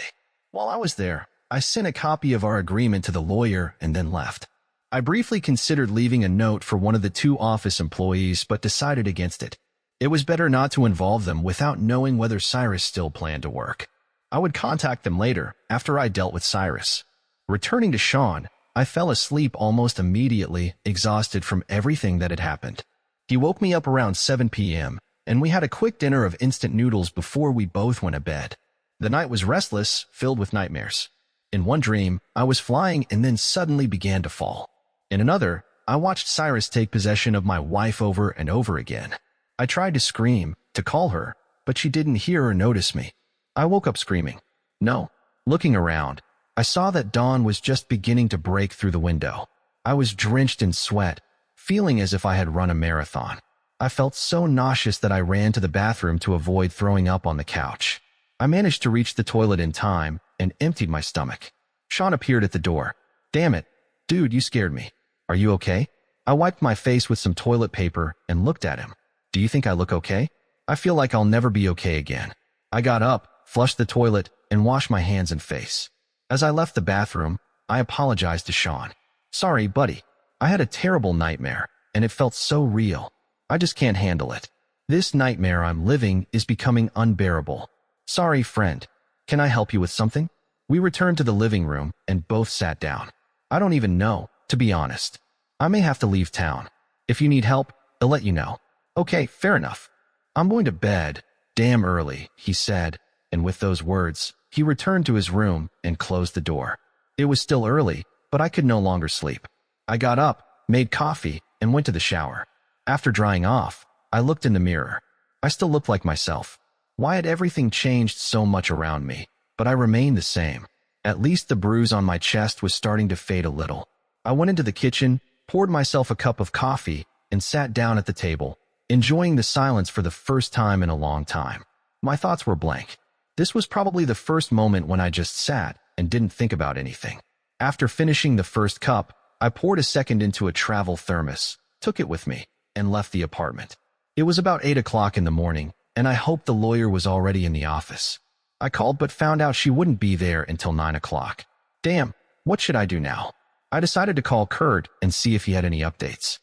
While I was there, I sent a copy of our agreement to the lawyer and then left. I briefly considered leaving a note for one of the two office employees, but decided against it. It was better not to involve them without knowing whether Cyrus still planned to work. I would contact them later, after I dealt with Cyrus. Returning to Sean, I fell asleep almost immediately, exhausted from everything that had happened. He woke me up around 7 p.m., and we had a quick dinner of instant noodles before we both went to bed. The night was restless, filled with nightmares. In one dream, I was flying and then suddenly began to fall. In another, I watched Cyrus take possession of my wife over and over again. I tried to scream, to call her, but she didn't hear or notice me. I woke up screaming. No. Looking around, I saw that dawn was just beginning to break through the window. I was drenched in sweat, feeling as if I had run a marathon. I felt so nauseous that I ran to the bathroom to avoid throwing up on the couch. I managed to reach the toilet in time and emptied my stomach. Sean appeared at the door. "Damn it. Dude, you scared me. Are you okay?" I wiped my face with some toilet paper and looked at him. "Do you think I look okay?" "I feel like I'll never be okay again." I got up, flushed the toilet, and washed my hands and face. As I left the bathroom, I apologized to Sean. "Sorry, buddy. I had a terrible nightmare, and it felt so real. I just can't handle it. This nightmare I'm living is becoming unbearable. Sorry, friend. Can I help you with something? We returned to the living room and both sat down. I don't even know, to be honest. I may have to leave town. If you need help, I'll let you know. Okay, fair enough. I'm going to bed. Damn early, he said, and with those words, he returned to his room and closed the door. It was still early, but I could no longer sleep. I got up, made coffee, and went to the shower. After drying off, I looked in the mirror. I still looked like myself. Why had everything changed so much around me? But I remained the same. At least the bruise on my chest was starting to fade a little. I went into the kitchen, poured myself a cup of coffee, and sat down at the table, enjoying the silence for the first time in a long time. My thoughts were blank. This was probably the first moment when I just sat and didn't think about anything. After finishing the first cup, I poured a second into a travel thermos, took it with me, and left the apartment. It was about 8 o'clock in the morning, and I hoped the lawyer was already in the office. I called but found out she wouldn't be there until 9 o'clock. Damn, what should I do now? I decided to call Kurt and see if he had any updates.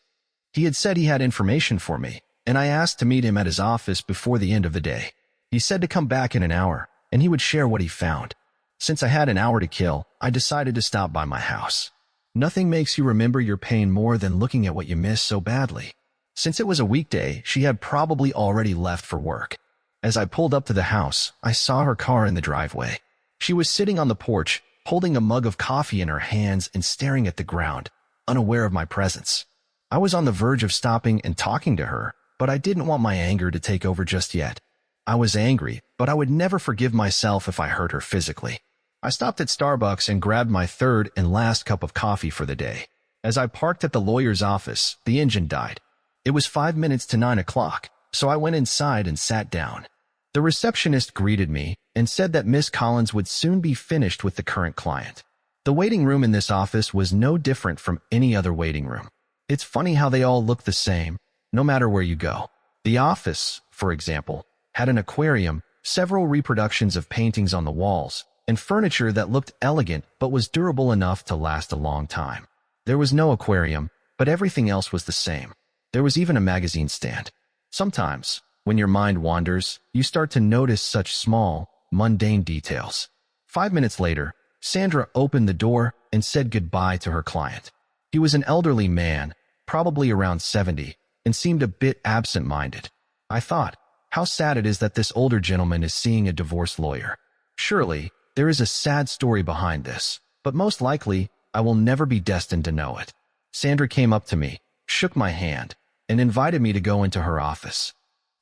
He had said he had information for me, and I asked to meet him at his office before the end of the day. He said to come back in an hour, and he would share what he found. Since I had an hour to kill, I decided to stop by my house. Nothing makes you remember your pain more than looking at what you missed so badly. Since it was a weekday, she had probably already left for work. As I pulled up to the house, I saw her car in the driveway. She was sitting on the porch, holding a mug of coffee in her hands and staring at the ground, unaware of my presence. I was on the verge of stopping and talking to her, but I didn't want my anger to take over just yet. I was angry, but I would never forgive myself if I hurt her physically. I stopped at Starbucks and grabbed my third and last cup of coffee for the day. As I parked at the lawyer's office, the engine died. It was 5 minutes to 9 o'clock, so I went inside and sat down. The receptionist greeted me and said that Miss Collins would soon be finished with the current client. The waiting room in this office was no different from any other waiting room. It's funny how they all look the same, no matter where you go. The office, for example, had an aquarium, several reproductions of paintings on the walls, and furniture that looked elegant but was durable enough to last a long time. There was no aquarium, but everything else was the same. There was even a magazine stand. Sometimes, when your mind wanders, you start to notice such small, mundane details. 5 minutes later, Sandra opened the door and said goodbye to her client. He was an elderly man, probably around 70, and seemed a bit absent-minded. I thought, how sad it is that this older gentleman is seeing a divorce lawyer. Surely, there is a sad story behind this, but most likely, I will never be destined to know it. Sandra came up to me, shook my hand, and invited me to go into her office.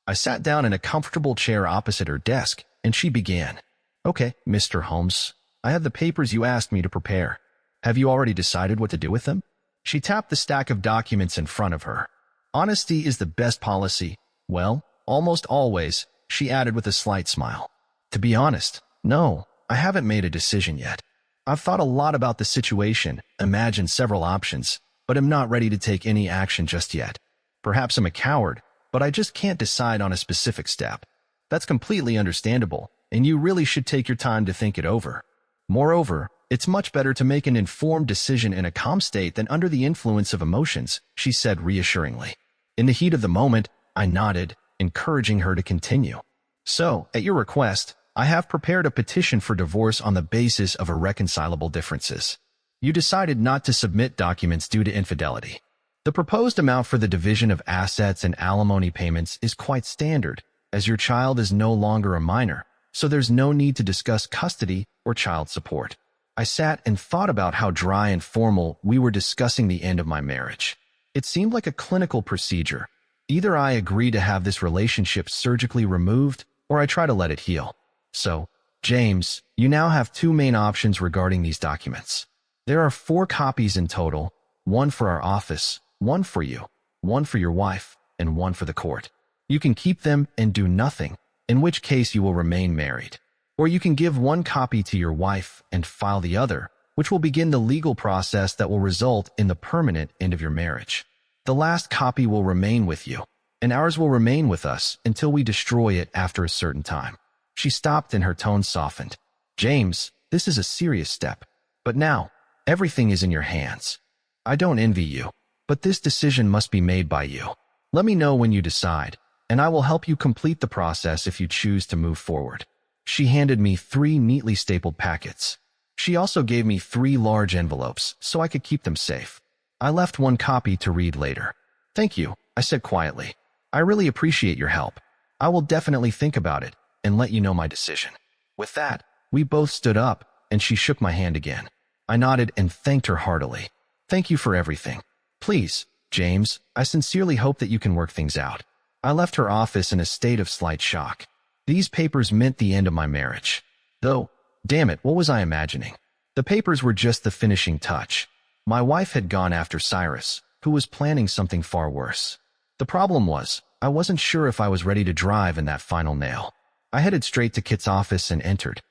I sat down in a comfortable chair opposite her desk, and she began. Okay, Mr. Holmes, I have the papers you asked me to prepare. Have you already decided what to do with them? She tapped the stack of documents in front of her. Honesty is the best policy. Well, almost always, she added with a slight smile. To be honest, no, I haven't made a decision yet. I've thought a lot about the situation, imagined several options, but am not ready to take any action just yet. Perhaps I'm a coward, but I just can't decide on a specific step. That's completely understandable, and you really should take your time to think it over. Moreover, it's much better to make an informed decision in a calm state than under the influence of emotions, she said reassuringly. In the heat of the moment, I nodded, encouraging her to continue. So, at your request, I have prepared a petition for divorce on the basis of irreconcilable differences. You decided not to submit documents due to infidelity. The proposed amount for the division of assets and alimony payments is quite standard, as your child is no longer a minor, so there's no need to discuss custody or child support. I sat and thought about how dry and formal we were discussing the end of my marriage. It seemed like a clinical procedure. Either I agree to have this relationship surgically removed, or I try to let it heal. So, James, you now have two main options regarding these documents. There are 4 copies in total, one for our office, one for you, one for your wife, and one for the court. You can keep them and do nothing, in which case you will remain married. Or you can give one copy to your wife and file the other, which will begin the legal process that will result in the permanent end of your marriage. The last copy will remain with you, and ours will remain with us until we destroy it after a certain time. She stopped and her tone softened. James, this is a serious step. But now, everything is in your hands. I don't envy you, but this decision must be made by you. Let me know when you decide, and I will help you complete the process if you choose to move forward. She handed me 3 neatly stapled packets. She also gave me 3 large envelopes so I could keep them safe. I left one copy to read later. "Thank you," I said quietly. "I really appreciate your help. I will definitely think about it and let you know my decision." With that, we both stood up, and she shook my hand again. I nodded and thanked her heartily. "Thank you for everything. Please, James, I sincerely hope that you can work things out." I left her office in a state of slight shock. These papers meant the end of my marriage. Though, damn it, what was I imagining? The papers were just the finishing touch. My wife had gone after Cyrus, who was planning something far worse. The problem was, I wasn't sure if I was ready to drive in that final nail. I headed straight to Kit's office and entered.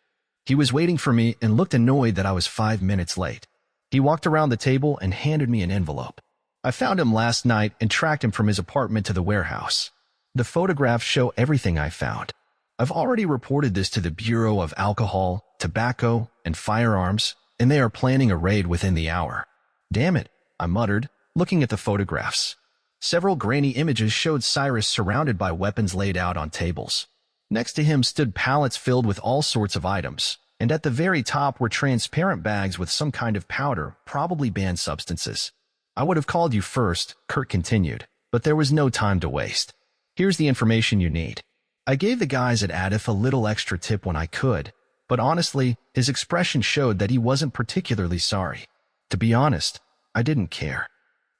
He was waiting for me and looked annoyed that I was 5 minutes late. He walked around the table and handed me an envelope. I found him last night and tracked him from his apartment to the warehouse. The photographs show everything I found. I've already reported this to the Bureau of Alcohol, Tobacco, and Firearms, and they are planning a raid within the hour. "Damn it," I muttered, looking at the photographs. Several grainy images showed Cyrus surrounded by weapons laid out on tables. Next to him stood pallets filled with all sorts of items, and at the very top were transparent bags with some kind of powder, probably banned substances. "I would have called you first," Kurt continued, "but there was no time to waste. Here's the information you need." I gave the guys at ADIF a little extra tip when I could, but honestly, his expression showed that he wasn't particularly sorry. To be honest, I didn't care.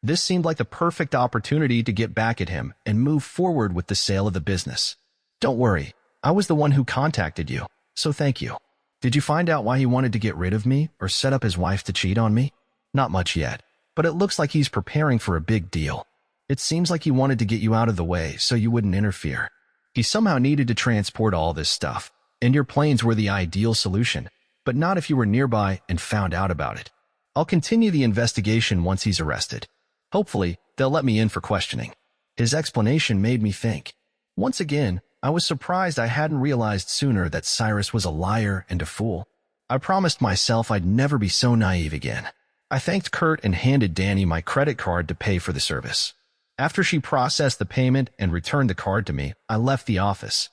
This seemed like the perfect opportunity to get back at him and move forward with the sale of the business. "Don't worry, I was the one who contacted you, so thank you. Did you find out why he wanted to get rid of me or set up his wife to cheat on me?" "Not much yet, but it looks like he's preparing for a big deal. It seems like he wanted to get you out of the way so you wouldn't interfere. He somehow needed to transport all this stuff, and your planes were the ideal solution, but not if you were nearby and found out about it. I'll continue the investigation once he's arrested. Hopefully, they'll let me in for questioning." His explanation made me think. Once again, I was surprised I hadn't realized sooner that Cyrus was a liar and a fool. I promised myself I'd never be so naive again. I thanked Kurt and handed Danny my credit card to pay for the service. After she processed the payment and returned the card to me, I left the office.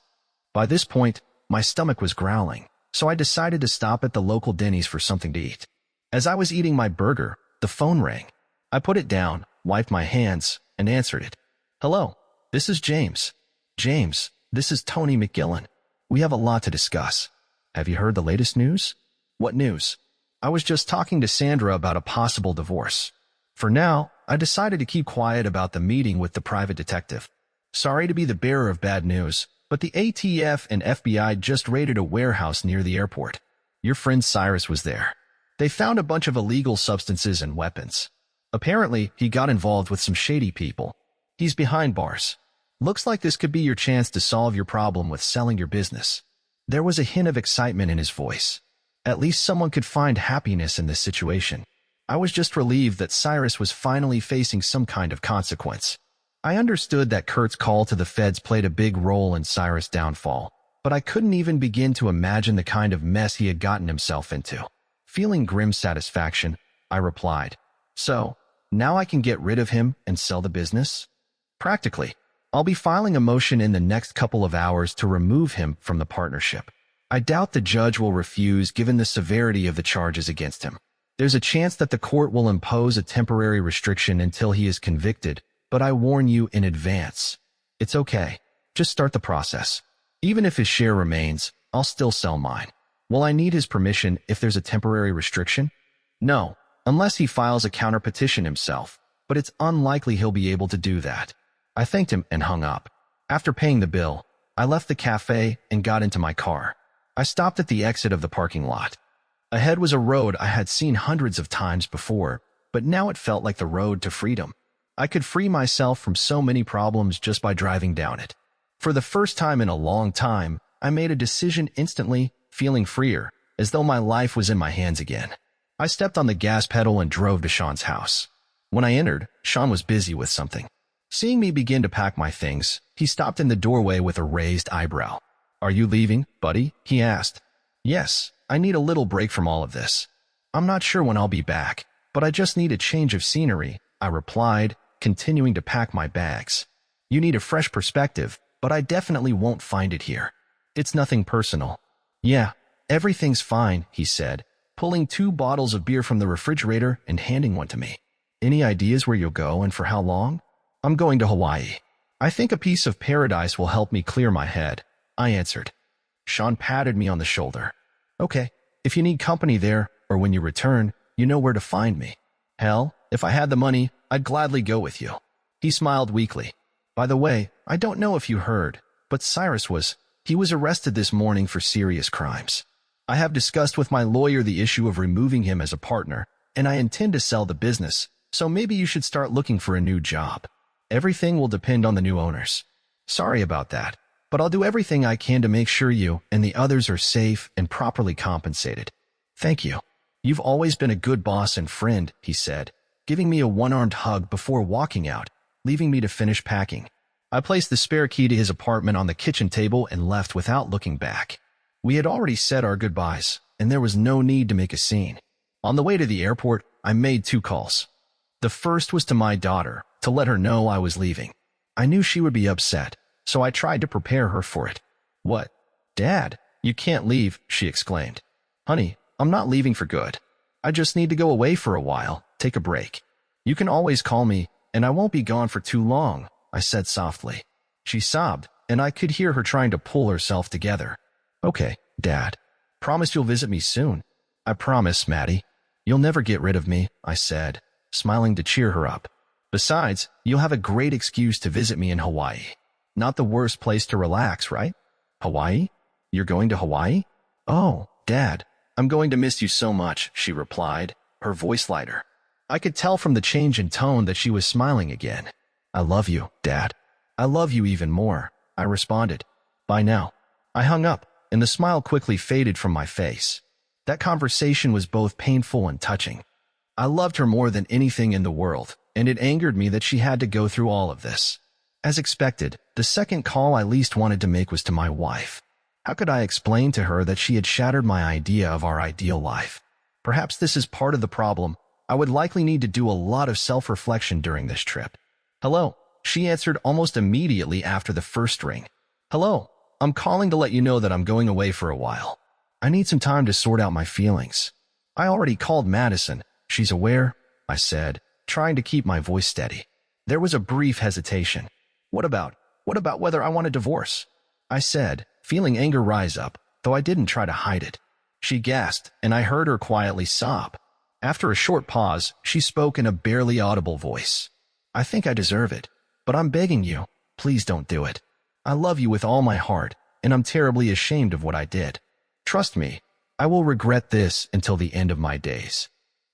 By this point, my stomach was growling, so I decided to stop at the local Denny's for something to eat. As I was eating my burger, the phone rang. I put it down, wiped my hands, and answered it. "Hello, this is James." "James, this is Tony McGillen. We have a lot to discuss. Have you heard the latest news?" "What news?" "I was just talking to Sandra about a possible divorce. For now, I decided to keep quiet about the meeting with the private detective. Sorry to be the bearer of bad news, but the ATF and FBI just raided a warehouse near the airport. Your friend Cyrus was there. They found a bunch of illegal substances and weapons. Apparently, he got involved with some shady people. He's behind bars. Looks like this could be your chance to solve your problem with selling your business." There was a hint of excitement in his voice. At least someone could find happiness in this situation. I was just relieved that Cyrus was finally facing some kind of consequence. I understood that Kurt's call to the feds played a big role in Cyrus' downfall, but I couldn't even begin to imagine the kind of mess he had gotten himself into. Feeling grim satisfaction, I replied, "So, now I can get rid of him and sell the business?" "Practically. I'll be filing a motion in the next couple of hours to remove him from the partnership. I doubt the judge will refuse given the severity of the charges against him. There's a chance that the court will impose a temporary restriction until he is convicted, but I warn you in advance. It's okay. Just start the process. Even if his share remains, I'll still sell mine. Will I need his permission if there's a temporary restriction?" "No, unless he files a counterpetition himself, but it's unlikely he'll be able to do that." I thanked him and hung up. After paying the bill, I left the cafe and got into my car. I stopped at the exit of the parking lot. Ahead was a road I had seen hundreds of times before, but now it felt like the road to freedom. I could free myself from so many problems just by driving down it. For the first time in a long time, I made a decision instantly, feeling freer, as though my life was in my hands again. I stepped on the gas pedal and drove to Sean's house. When I entered, Sean was busy with something. Seeing me begin to pack my things, he stopped in the doorway with a raised eyebrow. "Are you leaving, buddy?" he asked. "Yes, I need a little break from all of this. I'm not sure when I'll be back, but I just need a change of scenery," I replied, continuing to pack my bags. "You need a fresh perspective, but I definitely won't find it here. It's nothing personal." Yeah, everything's fine, he said, pulling 2 bottles of beer from the refrigerator and handing one to me. Any ideas where you'll go and for how long? I'm going to Hawaii. I think a piece of paradise will help me clear my head, I answered. Sean patted me on the shoulder. Okay, if you need company there, or when you return, you know where to find me. Hell, if I had the money, I'd gladly go with you. He smiled weakly. By the way, I don't know if you heard, but he was arrested this morning for serious crimes. I have discussed with my lawyer the issue of removing him as a partner, and I intend to sell the business, so maybe you should start looking for a new job. Everything will depend on the new owners. Sorry about that, but I'll do everything I can to make sure you and the others are safe and properly compensated. Thank you. You've always been a good boss and friend, he said, giving me a one-armed hug before walking out, leaving me to finish packing. I placed the spare key to his apartment on the kitchen table and left without looking back. We had already said our goodbyes, and there was no need to make a scene. On the way to the airport, I made 2 calls. The first was to my daughter, to let her know I was leaving. I knew she would be upset, so I tried to prepare her for it. What? Dad, you can't leave, she exclaimed. Honey, I'm not leaving for good. I just need to go away for a while, take a break. You can always call me, and I won't be gone for too long, I said softly. She sobbed, and I could hear her trying to pull herself together. Okay, Dad. Promise you'll visit me soon. I promise, Maddie. You'll never get rid of me, I said, smiling to cheer her up. Besides, you'll have a great excuse to visit me in Hawaii. Not the worst place to relax, right? Hawaii? You're going to Hawaii? Oh, Dad, I'm going to miss you so much, she replied, her voice lighter. I could tell from the change in tone that she was smiling again. I love you, Dad. I love you even more, I responded. Bye now. I hung up, and the smile quickly faded from my face. That conversation was both painful and touching. I loved her more than anything in the world, and it angered me that she had to go through all of this. As expected, the second call I least wanted to make was to my wife. How could I explain to her that she had shattered my idea of our ideal life? Perhaps this is part of the problem. I would likely need to do a lot of self-reflection during this trip. Hello, she answered almost immediately after the first ring. Hello, I'm calling to let you know that I'm going away for a while. I need some time to sort out my feelings. I already called Madison. She's aware, I said, trying to keep my voice steady. There was a brief hesitation. What about whether I want a divorce? I said, feeling anger rise up, though I didn't try to hide it. She gasped, and I heard her quietly sob. After a short pause, she spoke in a barely audible voice. I think I deserve it, but I'm begging you, please don't do it. I love you with all my heart, and I'm terribly ashamed of what I did. Trust me, I will regret this until the end of my days.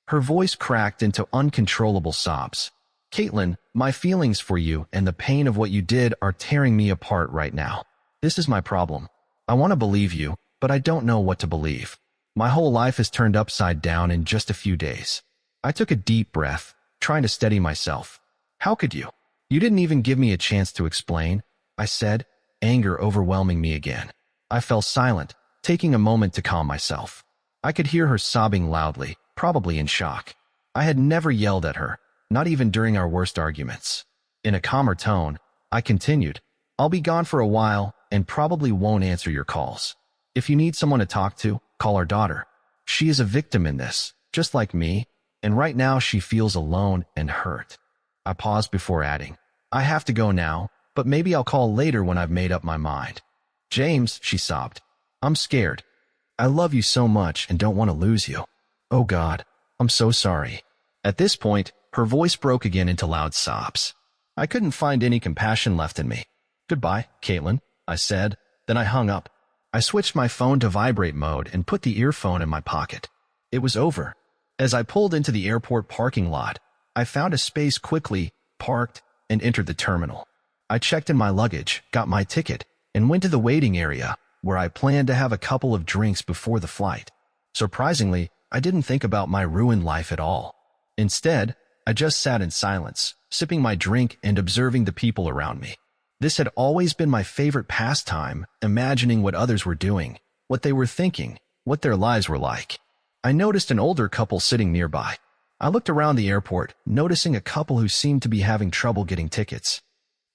Her voice cracked into uncontrollable sobs. Caitlin, my feelings for you and the pain of what you did are tearing me apart right now. This is my problem. I want to believe you, but I don't know what to believe. My whole life has turned upside down in just a few days. I took a deep breath, trying to steady myself. How could you? You didn't even give me a chance to explain, I said, anger overwhelming me again. I fell silent, taking a moment to calm myself. I could hear her sobbing loudly, probably in shock. I had never yelled at her, not even during our worst arguments. In a calmer tone, I continued, I'll be gone for a while and probably won't answer your calls. If you need someone to talk to, call our daughter. She is a victim in this, just like me, and right now she feels alone and hurt. I paused before adding, I have to go now, but maybe I'll call later when I've made up my mind. James, she sobbed, I'm scared. I love you so much and don't want to lose you. Oh God, I'm so sorry. At this point, her voice broke again into loud sobs. I couldn't find any compassion left in me. Goodbye, Caitlin, I said, then I hung up. I switched my phone to vibrate mode and put the earphone in my pocket. It was over. As I pulled into the airport parking lot, I found a space quickly, parked, and entered the terminal. I checked in my luggage, got my ticket, and went to the waiting area, where I planned to have a couple of drinks before the flight. Surprisingly, I didn't think about my ruined life at all. Instead, I just sat in silence, sipping my drink and observing the people around me. This had always been my favorite pastime, imagining what others were doing, what they were thinking, what their lives were like. I noticed an older couple sitting nearby. I looked around the airport, noticing a couple who seemed to be having trouble getting tickets.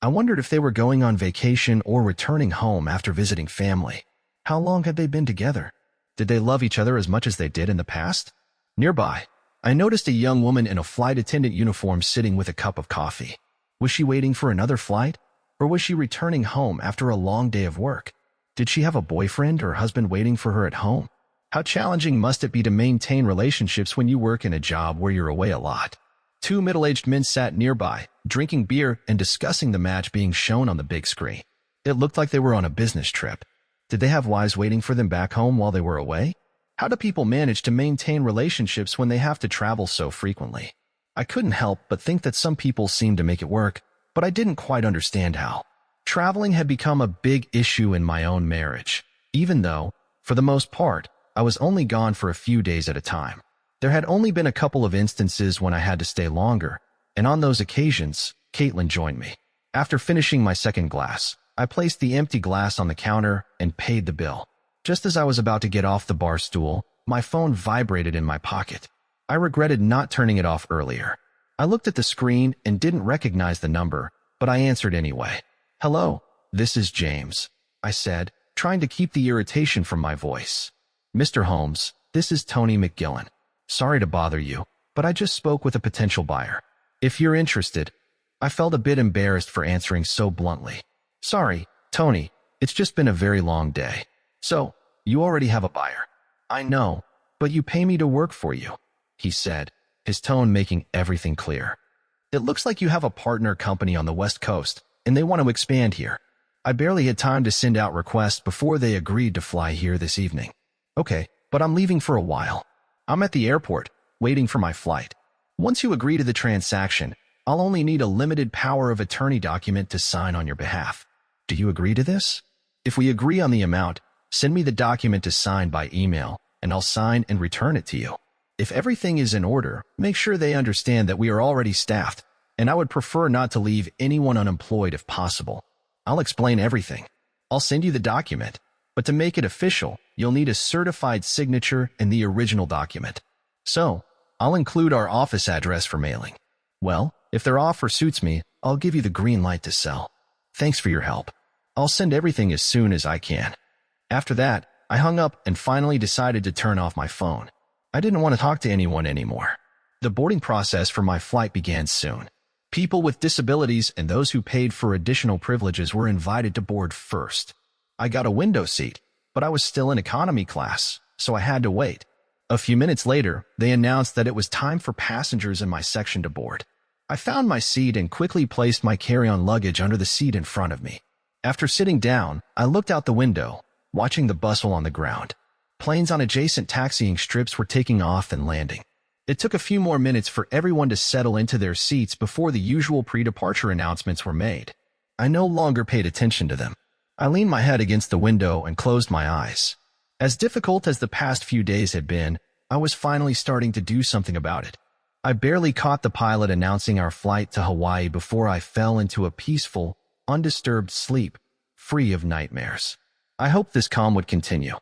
I wondered if they were going on vacation or returning home after visiting family. How long had they been together? Did they love each other as much as they did in the past? Nearby, I noticed a young woman in a flight attendant uniform sitting with a cup of coffee. Was she waiting for another flight? Or was she returning home after a long day of work? Did she have a boyfriend or husband waiting for her at home? How challenging must it be to maintain relationships when you work in a job where you're away a lot? Two middle-aged men sat nearby, drinking beer and discussing the match being shown on the big screen. It looked like they were on a business trip. Did they have wives waiting for them back home while they were away? How do people manage to maintain relationships when they have to travel so frequently? I couldn't help but think that some people seemed to make it work, but I didn't quite understand how. Traveling had become a big issue in my own marriage, even though, for the most part, I was only gone for a few days at a time. There had only been a couple of instances when I had to stay longer, and on those occasions, Caitlin joined me. After finishing my second glass, I placed the empty glass on the counter and paid the bill. Just as I was about to get off the bar stool, my phone vibrated in my pocket. I regretted not turning it off earlier. I looked at the screen and didn't recognize the number, but I answered anyway. "Hello, this is James," I said, trying to keep the irritation from my voice. "Mr. Holmes, this is Tony McGillen. Sorry to bother you, but I just spoke with a potential buyer. If you're interested." I felt a bit embarrassed for answering so bluntly. "Sorry, Tony, it's just been a very long day." "So, you already have a buyer?" "I know, but you pay me to work for you," he said, his tone making everything clear. "It looks like you have a partner company on the West Coast, and they want to expand here." I barely had time to send out requests before they agreed to fly here this evening. "Okay, but I'm leaving for a while. I'm at the airport, waiting for my flight. Once you agree to the transaction, I'll only need a limited power of attorney document to sign on your behalf. Do you agree to this? If we agree on the amount, send me the document to sign by email, and I'll sign and return it to you. If everything is in order, make sure they understand that we are already staffed, and I would prefer not to leave anyone unemployed if possible. I'll explain everything. I'll send you the document, but to make it official, you'll need a certified signature in the original document. So, I'll include our office address for mailing. Well, if their offer suits me, I'll give you the green light to sell. Thanks for your help. I'll send everything as soon as I can." After that, I hung up and finally decided to turn off my phone. I didn't want to talk to anyone anymore. The boarding process for my flight began soon. People with disabilities and those who paid for additional privileges were invited to board first. I got a window seat, but I was still in economy class, so I had to wait. A few minutes later, they announced that it was time for passengers in my section to board. I found my seat and quickly placed my carry-on luggage under the seat in front of me. After sitting down, I looked out the window, watching the bustle on the ground. Planes on adjacent taxiing strips were taking off and landing. It took a few more minutes for everyone to settle into their seats before the usual pre-departure announcements were made. I no longer paid attention to them. I leaned my head against the window and closed my eyes. As difficult as the past few days had been, I was finally starting to do something about it. I barely caught the pilot announcing our flight to Hawaii before I fell into a peaceful, undisturbed sleep, free of nightmares. I hoped this calm would continue.